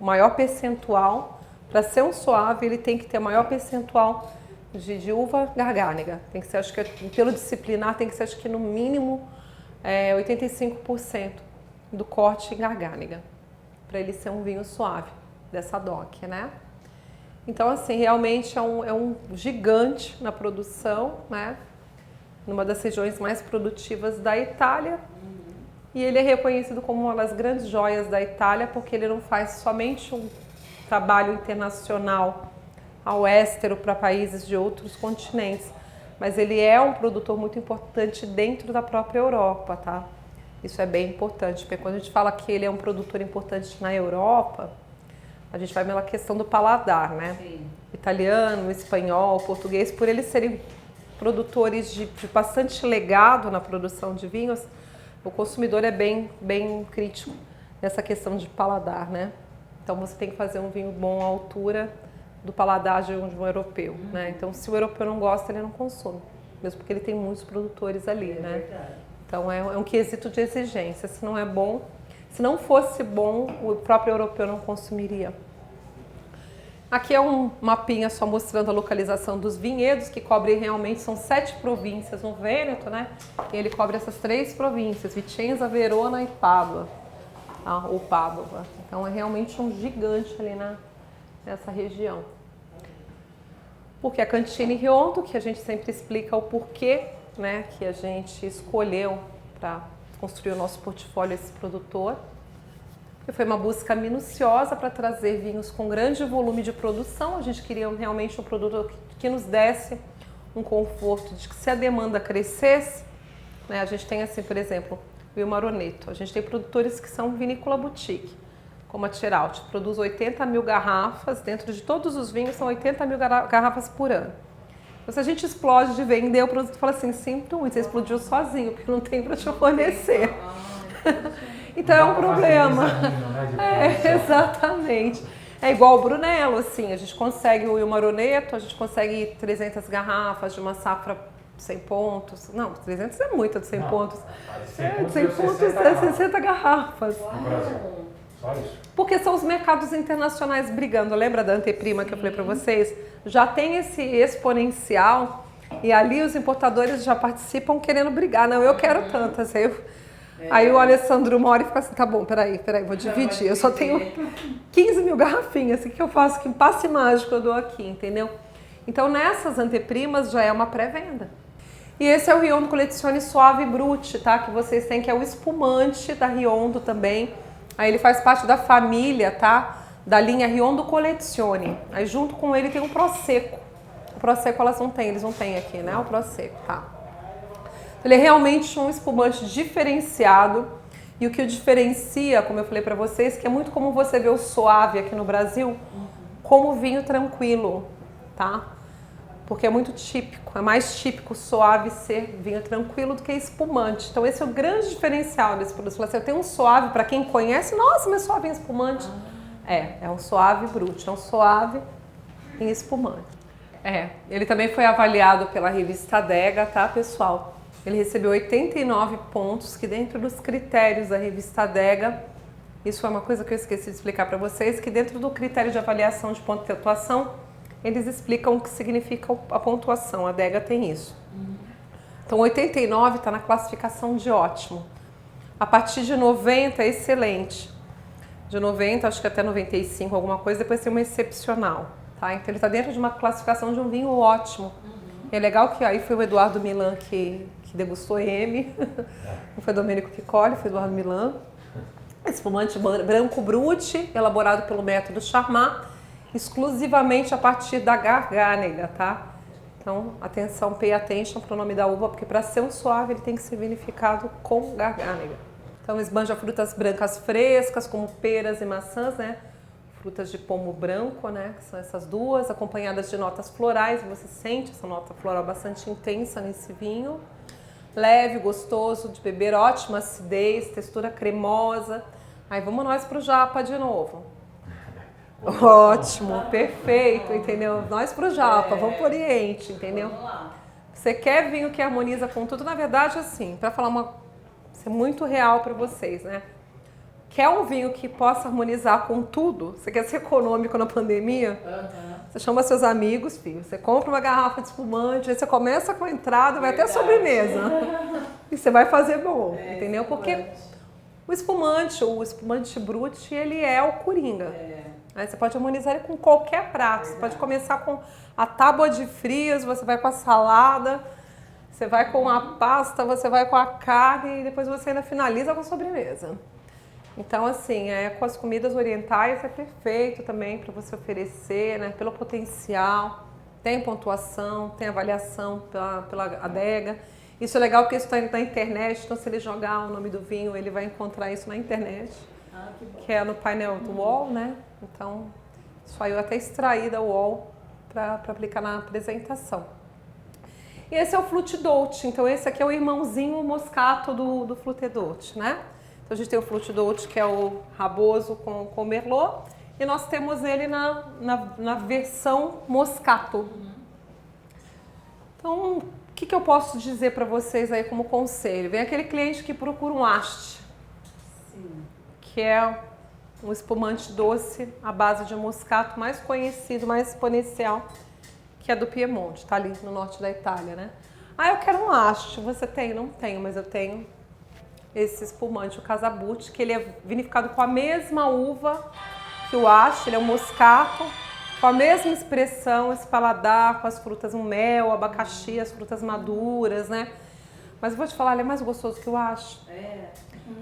O maior percentual, para ser um suave, ele tem que ter o maior percentual de uva Garganega. Tem que ser, acho que pelo disciplinar, tem que ser, acho que no mínimo 85% do corte Garganega, para ele ser um vinho suave dessa DOC, né? Então, assim, realmente é um gigante na produção, né? Numa das regiões mais produtivas da Itália. E ele é reconhecido como uma das grandes joias da Itália, porque ele não faz somente um trabalho internacional ao éstero para países de outros continentes, mas ele é um produtor muito importante dentro da própria Europa, tá? Isso é bem importante, porque quando a gente fala que ele é um produtor importante na Europa, a gente vai pela questão do paladar, né? Sim. Italiano, espanhol, português, por eles serem produtores de bastante legado na produção de vinhos, o consumidor é bem crítico nessa questão de paladar, né? Então você tem que fazer um vinho bom à altura do paladar de um europeu, né? Então se o europeu não gosta, ele não consome, mesmo porque ele tem muitos produtores ali, né? Verdade. Então é um quesito de exigência. Se não é bom, se não fosse bom, o próprio europeu não consumiria. Aqui é um mapinha só mostrando a localização dos vinhedos, que cobre realmente, são 7 províncias no Vêneto, né? E ele cobre essas 3 províncias, Vicenza, Verona e Pádua, ou Pádua. Então é realmente um gigante ali nessa região. Porque a Cantina Riondo, que a gente sempre explica o porquê, né, que a gente escolheu para construir o nosso portfólio esse produtor. Foi uma busca minuciosa para trazer vinhos com grande volume de produção. A gente queria realmente um produto que nos desse um conforto de que, se a demanda crescesse, né, a gente tem assim, por exemplo, o Il Maroneto. A gente tem produtores que são vinícola boutique, como a Tieralt, produz 80 mil garrafas, dentro de todos os vinhos são 80 mil garrafas por ano. Então, se a gente explode de vender o produto, fala assim, sinto muito, você explodiu sozinho, porque não tem para te fornecer. Então é um problema. Exatamente. É igual o Brunello, assim, a gente consegue o Il Maroneto, a gente consegue 300 garrafas de uma safra 100 pontos. Não, 300 é muito de 100 pontos. De 100 pontos é 60 garrafas. No Brasil. Só isso. Porque são os mercados internacionais brigando. Lembra da anteprima que eu falei para vocês? Já tem esse exponencial e ali os importadores já participam querendo brigar. Não, eu quero tantas. Aí o Alessandro uma hora fica assim, tá bom, peraí, vou dividir. Eu só tenho 15 mil garrafinhas, o que eu faço? Que passe mágico eu dou aqui, entendeu? Então nessas anteprimas já é uma pré-venda. E esse é o Riondo Collezione Soave Brut, tá? Que vocês têm, que é o espumante da Riondo também. Aí ele faz parte da família, tá? Da linha Riondo Collezione. Aí junto com ele tem um Prosecco. O Prosecco eles não têm aqui, né? O Prosecco, tá? Ele é realmente um espumante diferenciado. E o que o diferencia, como eu falei para vocês, que é muito comum você ver o suave aqui no Brasil como vinho tranquilo, tá? Porque é muito típico, é mais típico suave ser vinho tranquilo do que espumante. Então esse é o grande diferencial desse produto. Você tem um suave, para quem conhece, nossa, mas suave em espumante. É um suave brut, é um suave em espumante. Ele também foi avaliado pela revista Adega, tá, pessoal? Ele recebeu 89 pontos, que dentro dos critérios da revista Adega, isso foi uma coisa que eu esqueci de explicar para vocês, que dentro do critério de avaliação de ponto de atuação, eles explicam o que significa a pontuação, a Adega tem isso. Então 89 está na classificação de ótimo. A partir de 90 é excelente. De 90, acho que até 95, alguma coisa, depois tem uma excepcional. Tá? Então ele está dentro de uma classificação de um vinho ótimo. E é legal que aí foi o Eduardo Milan que degustou M, não foi Domênico que colhe, foi Eduardo Milan. Espumante branco brut, elaborado pelo método Charmat, exclusivamente a partir da Garganega, tá? Então, atenção, pay attention para o nome da uva, porque para ser um suave ele tem que ser vinificado com Garganega. Então, esbanja frutas brancas frescas, como peras e maçãs, né? Frutas de pomo branco, né? Que são essas duas, acompanhadas de notas florais. Você sente essa nota floral bastante intensa nesse vinho. Leve, gostoso de beber, ótima acidez, textura cremosa. Aí vamos nós pro japa de novo. Ótimo, perfeito, entendeu? Nós pro japa, vamos pro Oriente, entendeu? Vamos lá. Você quer vinho que harmoniza com tudo? Na verdade, assim, para falar ser muito real para vocês, né? Quer um vinho que possa harmonizar com tudo? Você quer ser econômico na pandemia? Você chama seus amigos, filho. Você compra uma garrafa de espumante, aí você começa com a entrada, vai até a sobremesa. E você vai fazer bom, entendeu? Porque o espumante brut, ele é o coringa. Aí você pode harmonizar ele com qualquer prato. Você pode começar com a tábua de frios, você vai com a salada, você vai com a pasta, você vai com a carne e depois você ainda finaliza com a sobremesa. Então, assim, com as comidas orientais é perfeito também para você oferecer, né? Pelo potencial, tem pontuação, tem avaliação pela adega. Isso é legal porque isso está na internet, então se ele jogar o nome do vinho, ele vai encontrar isso na internet, que é no painel do UOL, né? Então, isso aí eu até extraí da UOL para aplicar na apresentação. E esse é o Flute Dolce, então esse aqui é o irmãozinho moscato do Flute Dolce, né? Então a gente tem o Flute Dolce, que é o raboso com merlot, e nós temos ele na versão moscato. Então, o que eu posso dizer para vocês aí como conselho? Vem aquele cliente que procura um haste, que é um espumante doce à base de moscato mais conhecido, mais exponencial, que é do Piemonte, tá ali no norte da Itália, né? Ah, eu quero um haste. Você tem? Não tenho, mas eu tenho esse espumante, o Casabut, que ele é vinificado com a mesma uva que o haste, ele é um moscato, com a mesma expressão, esse paladar, com as frutas, um mel, abacaxi, as frutas maduras, né? Mas eu vou te falar, ele é mais gostoso que o haste.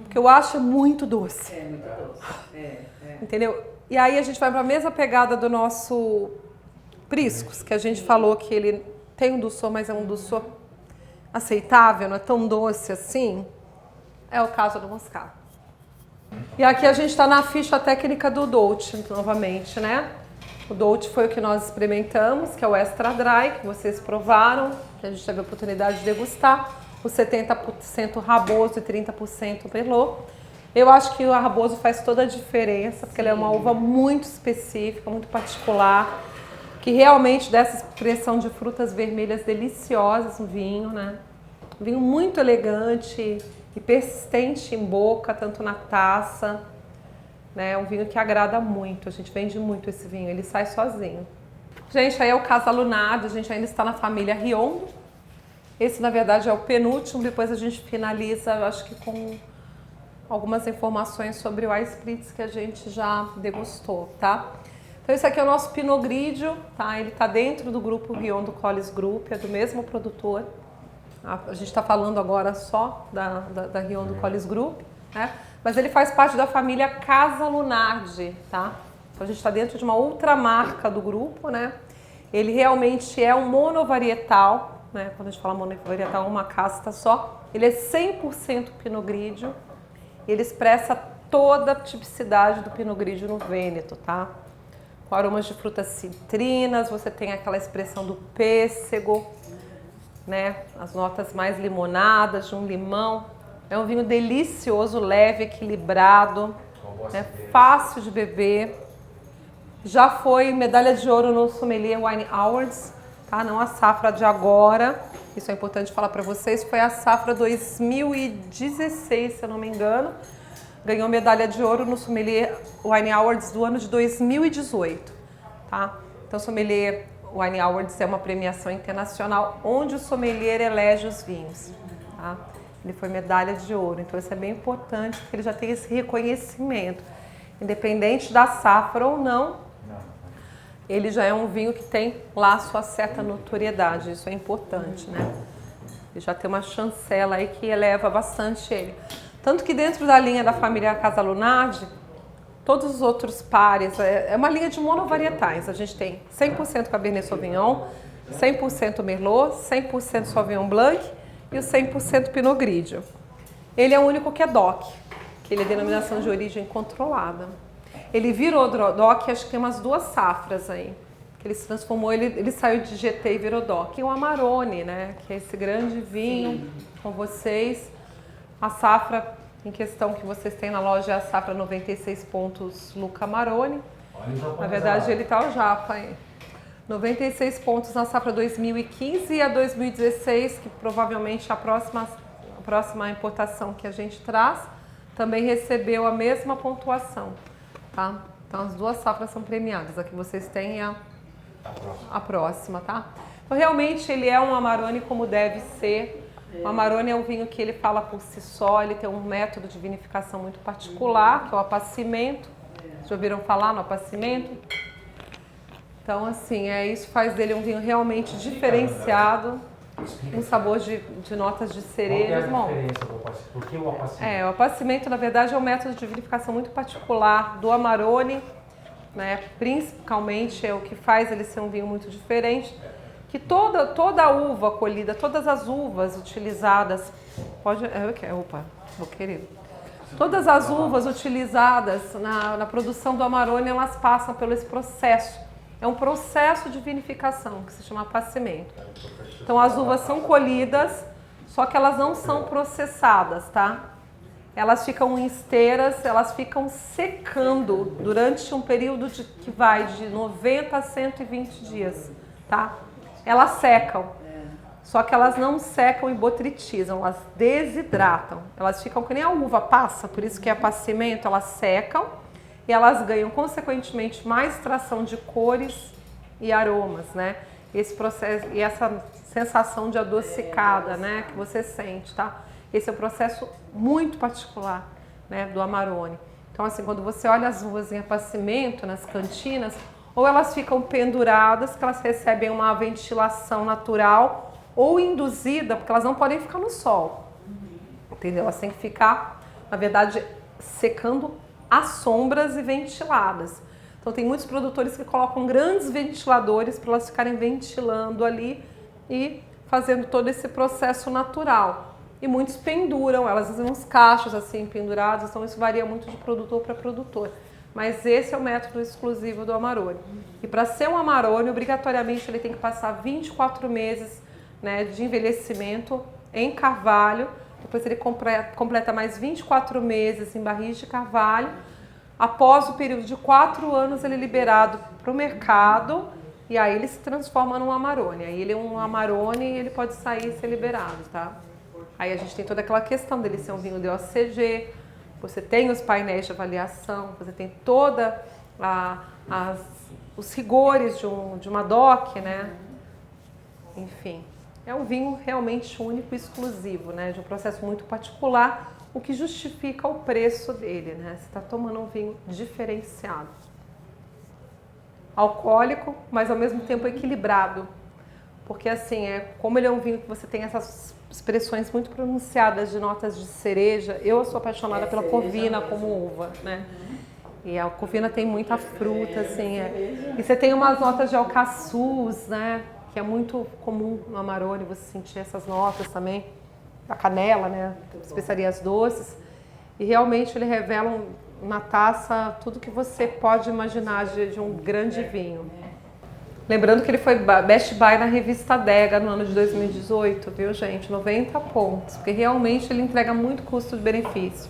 Porque o haste é muito doce. É muito doce. Entendeu? E aí a gente vai para a mesma pegada do nosso Priscos, que a gente falou que ele tem um dulçor, mas é um dulçor aceitável, não é tão doce assim. É o caso do moscato. E aqui a gente está na ficha técnica do Dolce, novamente, né? O Dolce foi o que nós experimentamos, que é o Extra Dry, que vocês provaram, que a gente teve a oportunidade de degustar. O 70% raboso e 30% merlot. Eu acho que o raboso faz toda a diferença, porque ele é uma uva muito específica, muito particular, que realmente dá essa expressão de frutas vermelhas deliciosas no vinho, né? Um vinho muito elegante e persistente em boca, tanto na taça, né? É um vinho que agrada muito, a gente vende muito esse vinho, ele sai sozinho. Gente, aí é o Casa Lunardi, a gente ainda está na família Riondo. Esse, na verdade, é o penúltimo, depois a gente finaliza, eu acho que com algumas informações sobre o Ice Spritz que a gente já degustou, tá? Então esse aqui é o nosso Pinot Grigio, tá? Ele tá dentro do grupo Riondo Collis Group, é do mesmo produtor. A gente está falando agora só da Riondo Collis Group, né? Mas ele faz parte da família Casa Lunardi, tá? Então a gente está dentro de uma outra marca do grupo, né? Ele realmente é um monovarietal, né? Quando a gente fala monovarietal, uma casta só. Ele é 100% Pinot Grigio. Ele expressa toda a tipicidade do Pinot Grigio no Vêneto, tá? Com aromas de frutas citrinas, você tem aquela expressão do pêssego, né? As notas mais limonadas, de um limão. É um vinho delicioso, leve, equilibrado, né? Fácil de beber. Já foi medalha de ouro no Sommelier Wine Awards, tá? Não a safra de agora, isso é importante falar para vocês, foi a safra 2016, se eu não me engano. Ganhou medalha de ouro no Sommelier Wine Awards do ano de 2018, tá? Então, Sommelier Wine Awards é uma premiação internacional onde o sommelier elege os vinhos, tá? Ele foi medalha de ouro, então isso é bem importante porque ele já tem esse reconhecimento. Independente da safra ou não, ele já é um vinho que tem lá sua certa notoriedade, isso é importante, né? Ele já tem uma chancela aí que eleva bastante ele. Tanto que dentro da linha da família Casalunardi, todos os outros pares, é uma linha de monovarietais. A gente tem 100% Cabernet Sauvignon, 100% Merlot, 100% Sauvignon Blanc e o 100% Pinot Grigio. Ele é o único que é DOC, que ele é denominação de origem controlada. Ele virou DOC, acho que tem umas 2 safras aí, que ele se transformou, ele saiu de GT e virou DOC. E o Amarone, né, que é esse grande vinho com vocês. A safra em questão que vocês têm na loja é a safra 96 pontos Luca Amarone. Na verdade, ele tá o japa aí. 96 pontos na safra 2015 e a 2016, que provavelmente a próxima importação que a gente traz, também recebeu a mesma pontuação, tá? Então as 2 safras são premiadas, a que vocês têm é a próxima, tá? Então realmente ele é um Amarone como deve ser. O Amarone é um vinho que ele fala por si só, ele tem um método de vinificação muito particular, que é o apacimento. Já ouviram falar no apacimento? Então, assim, isso faz dele um vinho realmente diferenciado, um sabor de notas de cereja. Qual é a diferença do apacimento? Por que o apacimento? O apacimento, na verdade, é um método de vinificação muito particular do Amarone, né? Principalmente é o que faz ele ser um vinho muito diferente. Que toda a uva colhida, todas as uvas utilizadas, todas as uvas utilizadas na produção do Amarone, elas passam pelo esse processo. É um processo de vinificação que se chama apacimento. Então as uvas são colhidas, só que elas não são processadas, tá? Elas ficam em esteiras, elas ficam secando durante um período que vai de 90 a 120 dias, tá? Elas secam, só que elas não secam e botritizam, elas desidratam. Elas ficam que nem a uva passa, por isso que é apacimento, elas secam e elas ganham, consequentemente, mais extração de cores e aromas, né? Esse processo e essa sensação de adocicada, né, que você sente, tá? Esse é um processo muito particular, né, do Amarone. Então, assim, quando você olha as uvas em apacimento nas cantinas, ou elas ficam penduradas, que elas recebem uma ventilação natural, ou induzida, porque elas não podem ficar no sol, entendeu? Elas têm que ficar, na verdade, secando às sombras e ventiladas. Então tem muitos produtores que colocam grandes ventiladores para elas ficarem ventilando ali e fazendo todo esse processo natural. E muitos penduram, elas usam uns cachos assim pendurados, então isso varia muito de produtor para produtor. Mas esse é o método exclusivo do Amarone. E para ser um Amarone, obrigatoriamente ele tem que passar 24 meses, né, de envelhecimento em carvalho. Depois ele completa mais 24 meses em barris de carvalho. Após o período de 4 anos, ele é liberado para o mercado e aí ele se transforma num Amarone. Aí ele é um Amarone e ele pode sair e ser liberado, tá? Aí a gente tem toda aquela questão dele ser um vinho de OCG, você tem os painéis de avaliação, você tem toda os rigores de uma DOC, né? Enfim, é um vinho realmente único e exclusivo, né? De um processo muito particular, o que justifica o preço dele, né? Você está tomando um vinho diferenciado. Alcoólico, mas ao mesmo tempo equilibrado. Porque assim, como ele é um vinho que você tem essas expressões muito pronunciadas de notas de cereja, eu sou apaixonada pela corvina como uva, né? E a corvina tem muita fruta, assim, E você tem umas notas de alcaçuz, né? Que é muito comum no Amarone, você sentir essas notas também. A canela, né? Especiarias doces. e realmente ele revela na taça tudo que você pode imaginar de um grande vinho. Lembrando que ele foi Best Buy na revista Adega no ano de 2018, viu, gente? 90 pontos, porque realmente ele entrega muito custo-benefício.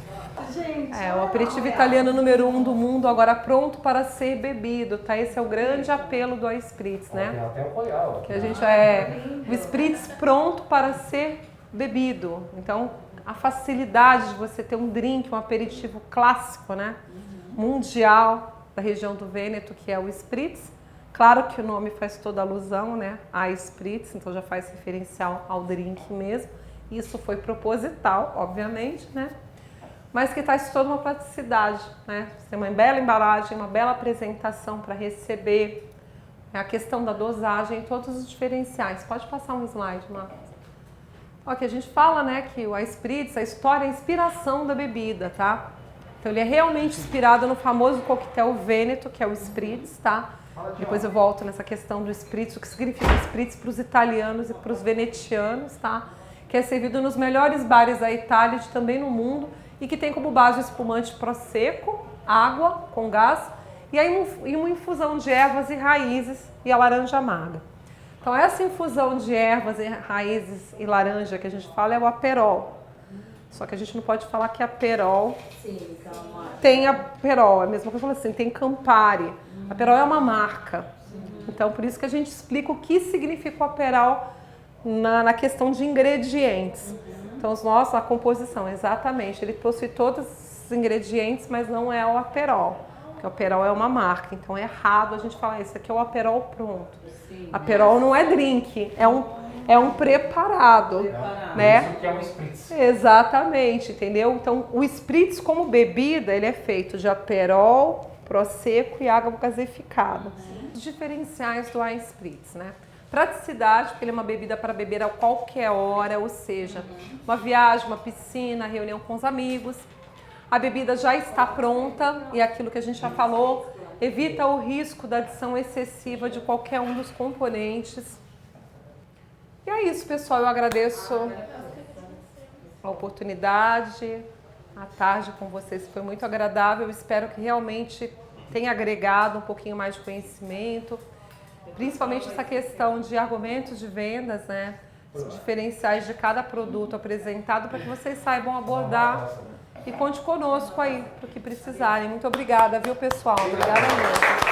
O aperitivo italiano número 1 do mundo, agora pronto para ser bebido, tá? Esse é o grande apelo do Ice Spritz, né? Tem até o Royal. Que a gente o Spritz pronto para ser bebido. Então, a facilidade de você ter um drink, um aperitivo clássico, né? Mundial da região do Vêneto, que é o Spritz. Claro que o nome faz toda alusão, né? A Spritz, então já faz referencial ao drink mesmo. Isso foi proposital, obviamente, né? Mas que traz toda uma praticidade, né? Você tem uma bela embalagem, uma bela apresentação para receber, a questão da dosagem, todos os diferenciais. Pode passar um slide, Marcos. Ó, que a gente fala, né, que o Ice Spritz, a história é a inspiração da bebida, tá? Então ele é realmente inspirado no famoso coquetel Vêneto, que é o Spritz, tá? Depois eu volto nessa questão do Spritz, o que significa Spritz para os italianos e para os venetianos, tá? Que é servido nos melhores bares da Itália e também no mundo e que tem como base o espumante Prosecco, água com gás e aí uma infusão de ervas e raízes e a laranja amarga. Então essa infusão de ervas e raízes e laranja que a gente fala é o Aperol. Só que a gente não pode falar que Aperol tem Aperol, é a mesma coisa que eu falo assim, tem Campari. Aperol é uma marca. Então por isso que a gente explica o que significa o Aperol na questão de ingredientes. Então a composição, exatamente, ele possui todos os ingredientes, mas não é o Aperol. Porque o Aperol é uma marca, então é errado a gente falar isso aqui é o Aperol pronto. Aperol não é drink, é um preparado, né? Isso que é um Spritz. Exatamente, entendeu? Então, o Spritz como bebida, ele é feito de Aperol, Prosecco e água gaseificada. Os diferenciais do Ice Spritz, né? Praticidade, porque ele é uma bebida para beber a qualquer hora, ou seja, uma viagem, uma piscina, reunião com os amigos. A bebida já está pronta e aquilo que a gente já falou, evita o risco da adição excessiva de qualquer um dos componentes. E é isso, pessoal. Eu agradeço a oportunidade, a tarde com vocês foi muito agradável. Eu espero que realmente tenha agregado um pouquinho mais de conhecimento, principalmente essa questão de argumentos de vendas, né? Os diferenciais de cada produto apresentado para que vocês saibam abordar e conte conosco aí para o que precisarem. Muito obrigada, viu, pessoal? Obrigada mesmo.